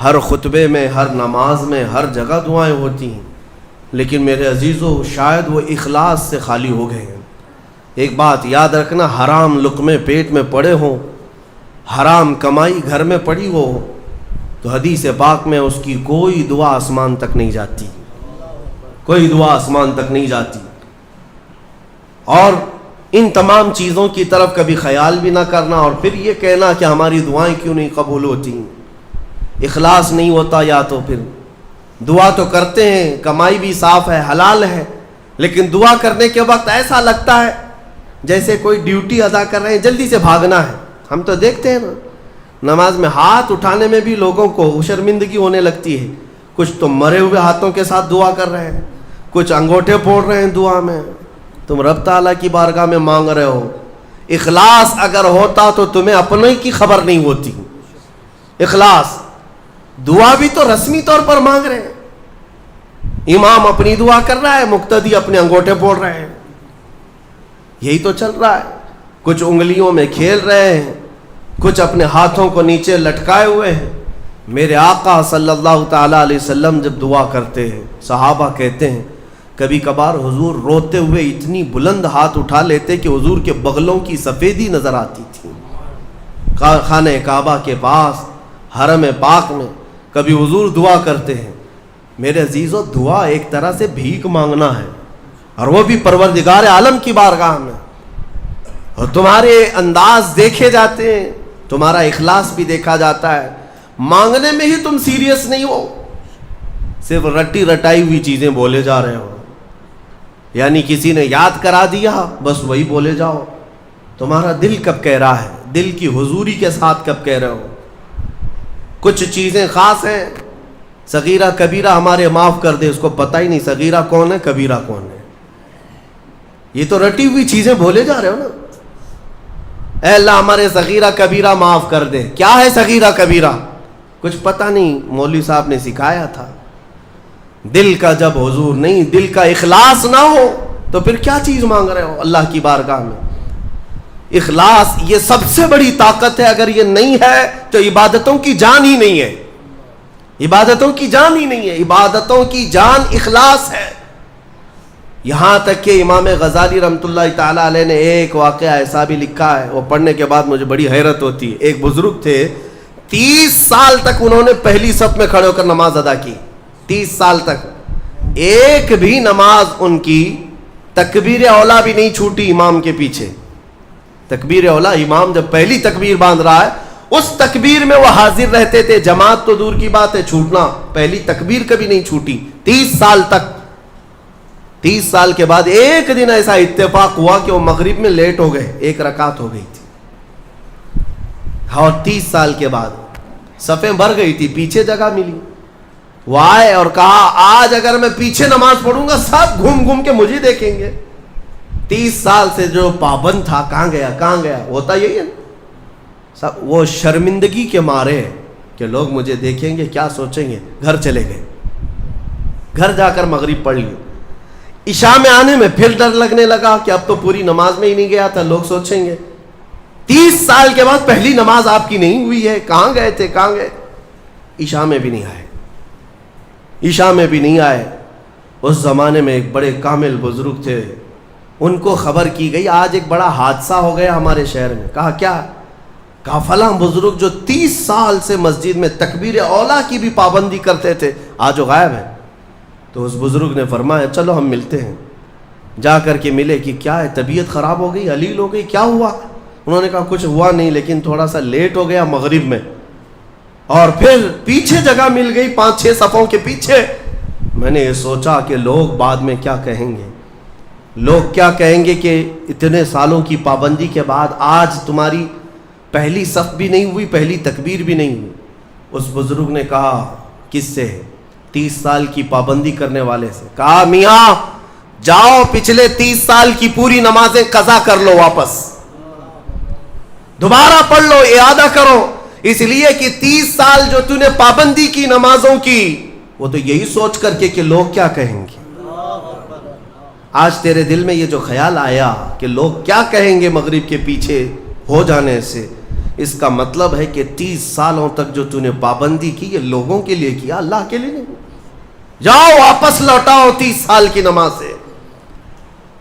ہر خطبے میں, ہر نماز میں, ہر جگہ دعائیں ہوتی ہیں. لیکن میرے عزیزو, شاید وہ اخلاص سے خالی ہو گئے ہیں. ایک بات یاد رکھنا, حرام لقمے پیٹ میں پڑے ہوں, حرام کمائی گھر میں پڑی ہو, تو حدیث پاک میں اس کی کوئی دعا آسمان تک نہیں جاتی, کوئی دعا آسمان تک نہیں جاتی. اور ان تمام چیزوں کی طرف کبھی خیال بھی نہ کرنا اور پھر یہ کہنا کہ ہماری دعائیں کیوں نہیں قبول ہوتی. اخلاص نہیں ہوتا, یا تو پھر دعا تو کرتے ہیں, کمائی بھی صاف ہے, حلال ہے, لیکن دعا کرنے کے وقت ایسا لگتا ہے جیسے کوئی ڈیوٹی ادا کر رہے ہیں, جلدی سے بھاگنا ہے. ہم تو دیکھتے ہیں نا, نماز میں ہاتھ اٹھانے میں بھی لوگوں کو شرمندگی ہونے لگتی ہے. کچھ تو مرے ہوئے ہاتھوں کے ساتھ دعا کر رہے ہیں, کچھ انگوٹھے پھوڑ رہے ہیں دعا میں. تم رب تعالیٰ کی بارگاہ میں مانگ رہے ہو, اخلاص اگر ہوتا تو تمہیں اپنے کی خبر نہیں ہوتی. اخلاص, دعا بھی تو رسمی طور پر مانگ رہے ہیں, امام اپنی دعا کر رہا ہے, مقتدی اپنے انگوٹھے پھوڑ رہے ہیں, یہی تو چل رہا ہے. کچھ انگلیوں میں کھیل رہے ہیں, کچھ اپنے ہاتھوں کو نیچے لٹکائے ہوئے ہیں. میرے آقا صلی اللہ تعالیٰ علیہ وسلم جب دعا کرتے ہیں, صحابہ کہتے ہیں کبھی کبھار حضور روتے ہوئے اتنی بلند ہاتھ اٹھا لیتے کہ حضور کے بغلوں کی سفیدی نظر آتی تھی. خانہ کعبہ کے پاس حرم پاک میں کبھی حضور دعا کرتے ہیں. میرے عزیزو, دعا ایک طرح سے بھیک مانگنا ہے, اور وہ بھی پروردگار عالم کی بارگاہ میں. اور تمہارے انداز دیکھے جاتے ہیں, تمہارا اخلاص بھی دیکھا جاتا ہے. مانگنے میں ہی تم سیریس نہیں ہو, صرف رٹی رٹائی ہوئی چیزیں بولے جا رہے ہو, یعنی کسی نے یاد کرا دیا بس وہی بولے جاؤ. تمہارا دل کب کہہ رہا ہے, دل کی حضوری کے ساتھ کب کہہ رہے ہو؟ کچھ چیزیں خاص ہیں, صغیرہ کبیرہ ہمارے معاف کر دے, اس کو پتہ ہی نہیں صغیرہ کون ہے کبیرہ کون ہے. یہ تو رٹی ہوئی چیزیں بولے جا رہے ہو نا. اے اللہ ہمارے صغیرہ کبیرہ معاف کر دے. کیا ہے صغیرہ کبیرہ؟ کچھ پتہ نہیں, مولوی صاحب نے سکھایا تھا. دل کا جب حضور نہیں, دل کا اخلاص نہ ہو تو پھر کیا چیز مانگ رہے ہو اللہ کی بارگاہ میں؟ اخلاص یہ سب سے بڑی طاقت ہے. اگر یہ نہیں ہے تو عبادتوں کی جان ہی نہیں ہے, عبادتوں کی جان ہی نہیں ہے. عبادتوں کی جان اخلاص ہے. یہاں تک کہ امام غزالی رحمۃ اللہ تعالیٰ علیہ نے ایک واقعہ ایسا بھی لکھا ہے, وہ پڑھنے کے بعد مجھے بڑی حیرت ہوتی ہے. ایک بزرگ تھے, 30 سال تک انہوں نے پہلی صف میں کھڑے ہو کر نماز ادا کی. 30 سال تک ایک بھی نماز ان کی تکبیر اولا بھی نہیں چھوٹی امام کے پیچھے. تکبیر اولا, امام جب پہلی تکبیر باندھ رہا ہے اس تکبیر میں وہ حاضر رہتے تھے. جماعت تو دور کی بات ہے, چھوٹنا, پہلی تکبیر کبھی نہیں چھوٹی 30 سال تک. 30 سال کے بعد ایک دن ایسا اتفاق ہوا کہ وہ مغرب میں لیٹ ہو گئے, 1 رکعت ہو گئی تھی, اور 30 سال کے بعد صفیں بھر گئی تھی, پیچھے جگہ ملی. وہ آئے اور کہا آج اگر میں پیچھے نماز پڑھوں گا سب گھوم گھوم کے مجھے دیکھیں گے. 30 سال سے جو پابند تھا کہاں گیا. ہوتا یہی ہے نا, وہ شرمندگی کے مارے کہ لوگ مجھے دیکھیں گے کیا سوچیں گے, گھر چلے گئے. گھر جا کر مغرب پڑھ لی. عشاء میں آنے میں پھر ڈر لگنے لگا کہ اب تو پوری نماز میں ہی نہیں گیا تھا, لوگ سوچیں گے. 30 سال کے بعد پہلی نماز آپ کی نہیں ہوئی ہے, کہاں گئے تھے, کہاں گئے. عشاء میں بھی نہیں آئے, عشاء میں بھی نہیں آئے. اس زمانے میں ایک بڑے کامل بزرگ تھے, ان کو خبر کی گئی آج ایک بڑا حادثہ ہو گیا ہمارے شہر میں. کہا کیا؟ کہا فلاں بزرگ جو 30 سال سے مسجد میں تکبیر اولیٰ کی بھی پابندی کرتے تھے آج وہ غائب ہیں. تو اس بزرگ نے فرمایا چلو ہم ملتے ہیں. جا کر کے ملے کہ کیا ہے, طبیعت خراب ہو گئی, علیل ہو گئی, کیا ہوا؟ انہوں نے کہا کچھ ہوا نہیں, لیکن تھوڑا سا لیٹ ہو گیا مغرب میں, اور پھر پیچھے جگہ مل گئی 5-6 صفوں کے پیچھے. میں نے یہ سوچا کہ لوگ بعد میں کیا کہیں گے, لوگ کیا کہیں گے کہ اتنے سالوں کی پابندی کے بعد آج تمہاری پہلی صف بھی نہیں ہوئی, پہلی تکبیر بھی نہیں ہوئی. اس بزرگ نے کہا کس سے؟ 30 سال کی پابندی کرنے والے سے. کہا میاں جاؤ پچھلے 30 سال کی پوری نمازیں قضا کر لو, واپس دوبارہ پڑھ لو, اعادہ کرو. اس لیے کہ 30 سال جو تو نے پابندی کی نمازوں کی, وہ تو یہی سوچ کر کے کہ لوگ کیا کہیں گے. آج تیرے دل میں یہ جو خیال آیا کہ لوگ کیا کہیں گے مغرب کے پیچھے ہو جانے سے, اس کا مطلب ہے کہ 30 سالوں تک جو تو نے پابندی کی یہ لوگوں کے لیے کیا, اللہ کے لیے نہیں. جاؤ واپس لوٹاؤ 30 سال کی نماز سے.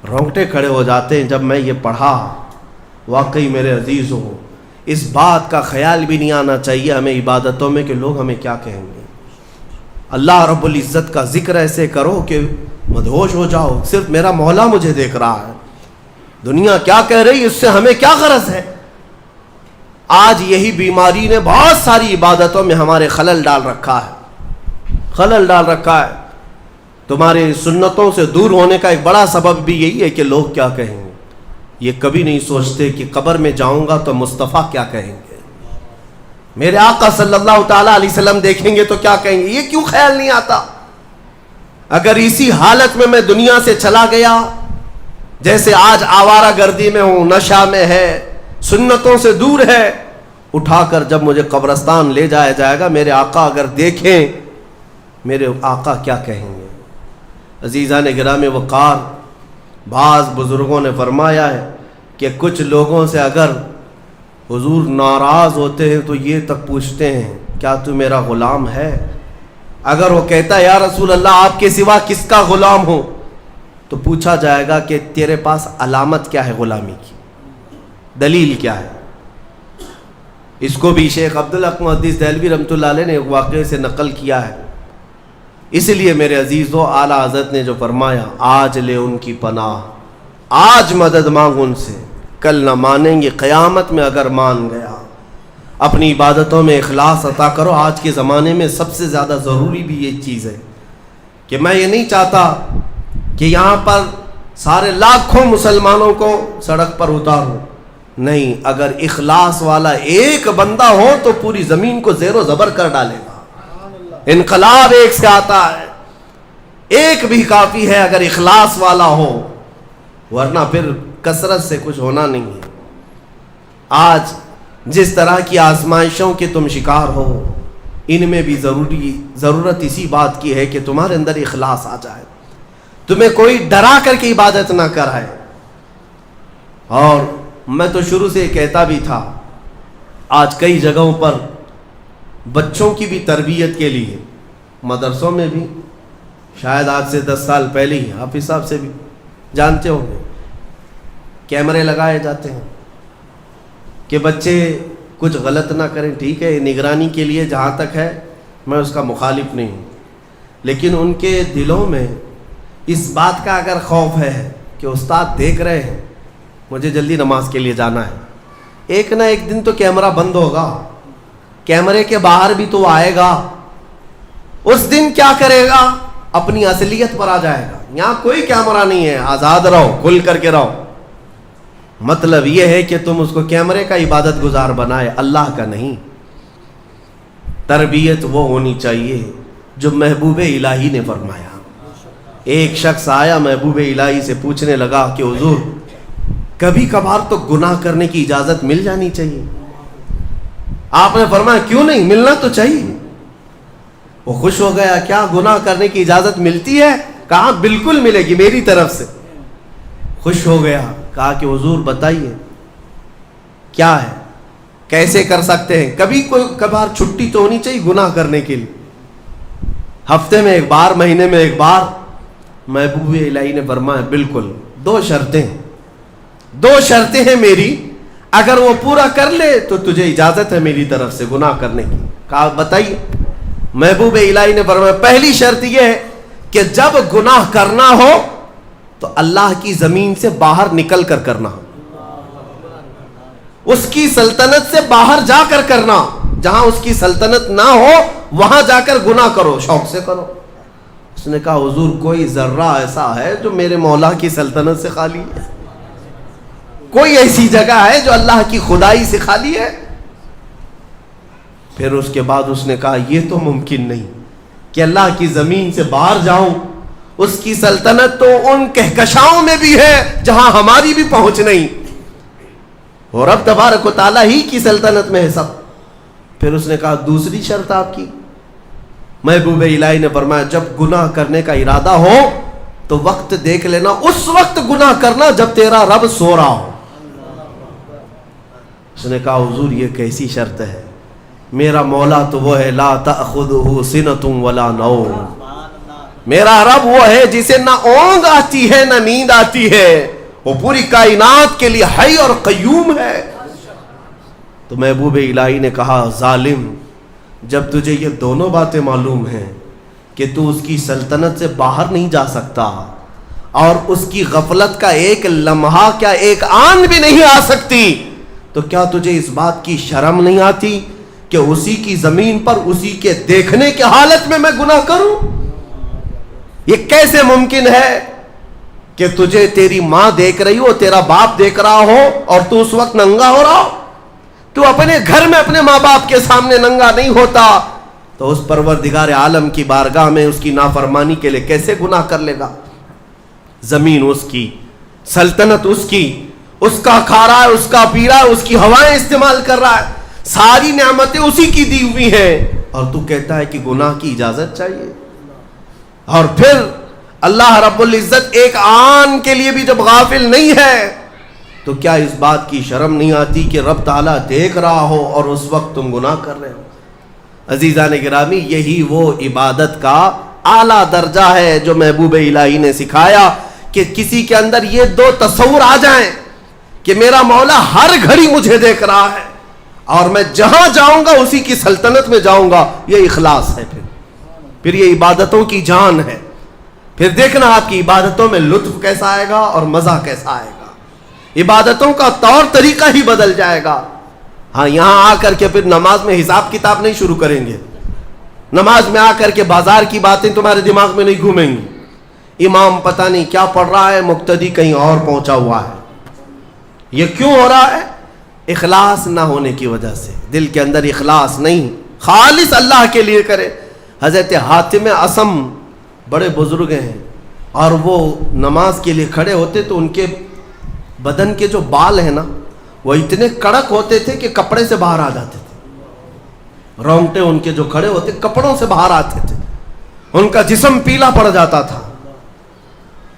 رونگٹے کھڑے ہو جاتے ہیں جب میں یہ پڑھا. واقعی میرے عزیزوں, اس بات کا خیال بھی نہیں آنا چاہیے ہمیں عبادتوں میں کہ لوگ ہمیں کیا کہیں گے. اللہ رب العزت کا ذکر ایسے کرو کہ مدہوش ہو جاؤ, صرف میرا مولا مجھے دیکھ رہا ہے, دنیا کیا کہہ رہی اس سے ہمیں کیا غرض ہے. آج یہی بیماری نے بہت ساری عبادتوں میں ہمارے خلل ڈال رکھا ہے, خلل ڈال رکھا ہے. تمہارے سنتوں سے دور ہونے کا ایک بڑا سبب بھی یہی ہے کہ لوگ کیا کہیں گے. یہ کبھی نہیں سوچتے کہ قبر میں جاؤں گا تو مصطفیٰ کیا کہیں گے, میرے آقا صلی اللہ تعالیٰ علیہ وسلم دیکھیں گے تو کیا کہیں گے. یہ کیوں خیال نہیں آتا؟ اگر اسی حالت میں دنیا سے چلا گیا, جیسے آج آوارہ گردی میں ہوں, نشہ میں ہے, سنتوں سے دور ہے, اٹھا کر جب مجھے قبرستان لے جایا جائے گا, میرے آقا اگر دیکھیں, میرے آقا کیا کہیں گے. عزیزان گرامی وقار, بعض بزرگوں نے فرمایا ہے کہ کچھ لوگوں سے اگر حضور ناراض ہوتے ہیں تو یہ تک پوچھتے ہیں کیا تو میرا غلام ہے. اگر وہ کہتا ہے یا رسول اللہ آپ کے سوا کس کا غلام ہوں, تو پوچھا جائے گا کہ تیرے پاس علامت کیا ہے غلامی کی, دلیل کیا ہے. اس کو بھی شیخ عبدالحق محدث دہلوی رحمۃ اللہ علیہ نے ایک واقعے سے نقل کیا ہے. اس لیے میرے عزیزو, اعلیٰ حضرت نے جو فرمایا آج لے ان کی پناہ, آج مدد مانگ ان سے, کل نہ مانیں گے قیامت میں اگر مان گیا. اپنی عبادتوں میں اخلاص عطا کرو. آج کے زمانے میں سب سے زیادہ ضروری بھی یہ چیز ہے کہ میں یہ نہیں چاہتا کہ یہاں پر سارے لاکھوں مسلمانوں کو سڑک پر اتاروں. نہیں, اگر اخلاص والا ایک بندہ ہو تو پوری زمین کو زیر و زبر کر ڈالے گا. انقلاب ایک سے آتا ہے, ایک بھی کافی ہے اگر اخلاص والا ہو, ورنہ پھر کثرت سے کچھ ہونا نہیں ہے. آج جس طرح کی آزمائشوں کے تم شکار ہو, ان میں بھی ضرورت اسی بات کی ہے کہ تمہارے اندر اخلاص آ جائے, تمہیں کوئی ڈرا کر کے عبادت نہ کرائے. اور میں تو شروع سے کہتا بھی تھا, آج کئی جگہوں پر بچوں کی بھی تربیت کے لیے مدرسوں میں بھی, شاید آج سے 10 سال پہلے ہی حافظ صاحب سے بھی جانتے ہوں گے, کیمرے لگائے جاتے ہیں کہ بچے کچھ غلط نہ کریں. ٹھیک ہے, نگرانی کے لیے جہاں تک ہے میں اس کا مخالف نہیں ہوں, لیکن ان کے دلوں میں اس بات کا اگر خوف ہے کہ استاد دیکھ رہے ہیں, مجھے جلدی نماز کے لیے جانا ہے, ایک نہ ایک دن تو کیمرہ بند ہوگا, کیمرے کے باہر بھی تو آئے گا. اس دن کیا کرے گا؟ اپنی اصلیت پر آ جائے گا. یہاں کوئی کیمرہ نہیں ہے, آزاد رہو, کھل کر کے رہو. مطلب یہ ہے کہ تم اس کو کیمرے کا عبادت گزار بنائے, اللہ کا نہیں. تربیت وہ ہونی چاہیے جو محبوب الہی نے فرمایا. ایک شخص آیا محبوب الہی سے پوچھنے لگا کہ حضور کبھی کبھار تو گناہ کرنے کی اجازت مل جانی چاہیے. آپ نے فرمایا کیوں نہیں, ملنا تو چاہیے. وہ خوش ہو گیا, کیا گناہ کرنے کی اجازت ملتی ہے؟ کہا بالکل ملے گی میری طرف سے. خوش ہو گیا, کہا کہ حضور بتائیے کیا ہے, کیسے کر سکتے ہیں؟ کبھی کوئی کبھار چھٹی تو ہونی چاہیے گناہ کرنے کے لیے, ہفتے میں ایک بار, مہینے میں ایک بار. محبوب الہی نے فرمایا بالکل, دو شرطیں ہیں میری, اگر وہ پورا کر لے تو تجھے اجازت ہے میری طرف سے گناہ کرنے کی. کہا بتائیے. محبوب الہی نے فرمایا پہلی شرط یہ ہے کہ جب گناہ کرنا ہو تو اللہ کی زمین سے باہر نکل کر کرنا, اس کی سلطنت سے باہر جا کر کرنا. جہاں اس کی سلطنت نہ ہو وہاں جا کر گناہ کرو, شوق سے کرو. اس نے کہا حضور کوئی ذرہ ایسا ہے جو میرے مولا کی سلطنت سے خالی ہے؟ کوئی ایسی جگہ ہے جو اللہ کی خدائی سے خالی ہے؟ پھر اس کے بعد اس نے کہا یہ تو ممکن نہیں کہ اللہ کی زمین سے باہر جاؤں, اس کی سلطنت تو ان کہکشاؤں میں بھی ہے جہاں ہماری بھی پہنچ نہیں, اور رب تبارک و تعالیٰ ہی کی سلطنت میں ہے سب. پھر اس نے کہا دوسری شرط آپ کی. محبوب الہی نے فرمایا جب گناہ کرنے کا ارادہ ہو تو وقت دیکھ لینا, اس وقت گناہ کرنا جب تیرا رب سو رہا ہو. اس نے کہا حضور یہ کیسی شرط ہے؟ میرا مولا تو وہ ہے لا تأخذہ سنۃ ولا نوم, میرا رب وہ ہے جسے نہ اونگ آتی ہے نہ نیند آتی ہے, وہ پوری کائنات کے لیے حی اور قیوم ہے. تو محبوب الہی نے کہا ظالم, جب تجھے یہ دونوں باتیں معلوم ہیں کہ تو اس کی سلطنت سے باہر نہیں جا سکتا اور اس کی غفلت کا ایک لمحہ کیا ایک آن بھی نہیں آ سکتی, تو کیا تجھے اس بات کی شرم نہیں آتی کہ اسی کی زمین پر اسی کے دیکھنے کے حالت میں گناہ کروں؟ یہ کیسے ممکن ہے کہ تجھے تیری ماں دیکھ رہی ہو, تیرا باپ دیکھ رہا ہو اور تو اس وقت ننگا ہو رہا ہو؟ تو اپنے گھر میں اپنے ماں باپ کے سامنے ننگا نہیں ہوتا تو اس پروردگار عالم کی بارگاہ میں اس کی نافرمانی کے لیے کیسے گناہ کر لے گا؟ زمین اس کی, سلطنت اس کی, اس کا کھا رہا ہے, اس کا پی رہا ہے, اس کی ہوائیں استعمال کر رہا ہے, ساری نعمتیں اسی کی دی ہوئی ہیں, اور تو کہتا ہے کہ گناہ کی اجازت چاہیے. اور پھر اللہ رب العزت ایک آن کے لیے بھی جب غافل نہیں ہے تو کیا اس بات کی شرم نہیں آتی کہ رب تعالیٰ دیکھ رہا ہو اور اس وقت تم گناہ کر رہے ہو؟ عزیزان گرامی, یہی وہ عبادت کا اعلیٰ درجہ ہے جو محبوب الہی نے سکھایا کہ کسی کے اندر یہ دو تصور آ جائیں کہ میرا مولا ہر گھڑی مجھے دیکھ رہا ہے اور میں جہاں جاؤں گا اسی کی سلطنت میں جاؤں گا. یہ اخلاص ہے, پھر یہ عبادتوں کی جان ہے. پھر دیکھنا آپ کی عبادتوں میں لطف کیسا آئے گا اور مزہ کیسا آئے گا, عبادتوں کا طور طریقہ ہی بدل جائے گا. ہاں یہاں آ کر کے پھر نماز میں حساب کتاب نہیں شروع کریں گے, نماز میں آ کر کے بازار کی باتیں تمہارے دماغ میں نہیں گھومیں گی. امام پتہ نہیں کیا پڑھ رہا ہے, مقتدی کہیں اور پہنچا ہوا ہے. یہ کیوں ہو رہا ہے؟ اخلاص نہ ہونے کی وجہ سے. دل کے اندر اخلاص نہیں, خالص اللہ کے لیے کرے. حضرت حاتم اصم بڑے بزرگ ہیں, اور وہ نماز کے لیے کھڑے ہوتے تو ان کے بدن کے جو بال ہیں نا وہ اتنے کڑک ہوتے تھے کہ کپڑے سے باہر آ جاتے تھے. رونگٹے ان کے جو کھڑے ہوتے کپڑوں سے باہر آتے تھے, ان کا جسم پیلا پڑ جاتا تھا.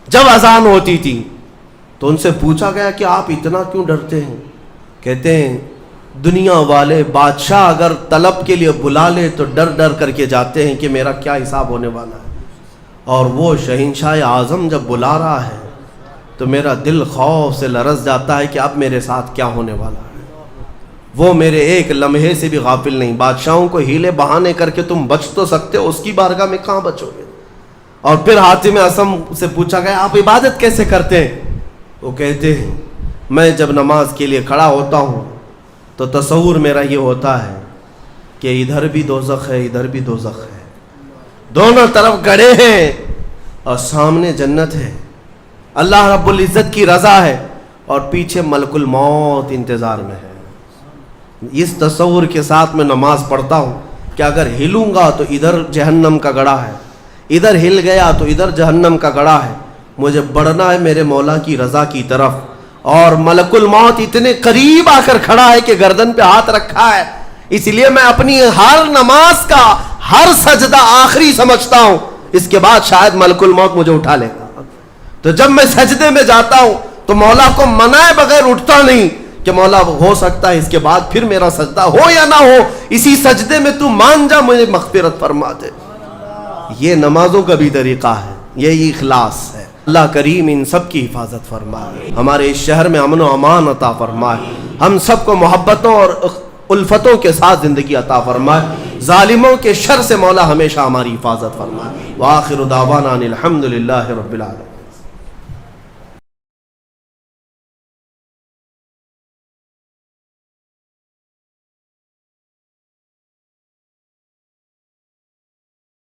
جب اذان ہوتی تھی تو ان سے پوچھا گیا کہ آپ اتنا کیوں ڈرتے ہیں؟ کہتے ہیں دنیا والے بادشاہ اگر طلب کے لیے بلا لے تو ڈر ڈر کر کے جاتے ہیں کہ میرا کیا حساب ہونے والا ہے, اور وہ شہنشاہ اعظم جب بلا رہا ہے تو میرا دل خوف سے لرز جاتا ہے کہ اب میرے ساتھ کیا ہونے والا ہے. وہ میرے ایک لمحے سے بھی غافل نہیں. بادشاہوں کو ہیلے بہانے کر کے تم بچ تو سکتے ہو, اس کی بارگاہ میں کہاں بچو گے؟ اور پھر حاتم اصم سے پوچھا گیا آپ عبادت کیسے کرتے ہیں؟ وہ کہتے ہیں میں جب نماز کے لیے کھڑا ہوتا ہوں تو تصور میرا یہ ہوتا ہے کہ ادھر بھی دوزخ ہے ادھر بھی دوزخ ہے, دونوں طرف گڑھے ہیں اور سامنے جنت ہے، اللہ رب العزت کی رضا ہے، اور پیچھے ملک الموت انتظار میں ہے۔ اس تصور کے ساتھ میں نماز پڑھتا ہوں کہ اگر ہلوں گا تو ادھر جہنم کا گڑھا ہے، ادھر ہل گیا تو ادھر جہنم کا گڑھا ہے، مجھے بڑھنا ہے میرے مولا کی رضا کی طرف، اور ملک الموت اتنے قریب آ کر کھڑا ہے کہ گردن پہ ہاتھ رکھا ہے، اس لیے میں اپنی ہر نماز کا ہر سجدہ آخری سمجھتا ہوں، اس کے بعد شاید ملک الموت مجھے اٹھا لے گا۔ تو جب میں سجدے میں جاتا ہوں تو مولا کو منائے بغیر اٹھتا نہیں کہ مولا ہو سکتا ہے اس کے بعد پھر میرا سجدہ ہو یا نہ ہو، اسی سجدے میں تو مان جا، مجھے مغفرت فرما دے۔ یہ نمازوں کا بھی طریقہ ہے، یہی اخلاص ہے۔ اللہ کریم ان سب کی حفاظت فرمائے، ہمارے اس شہر میں امن و امان عطا فرمائے، ہم سب کو محبتوں اور الفتوں کے ساتھ زندگی عطا فرمائے، ظالموں کے شر سے مولا ہمیشہ ہماری حفاظت فرمائے۔ وآخر دعوانا ان الحمد للہ رب العالمین۔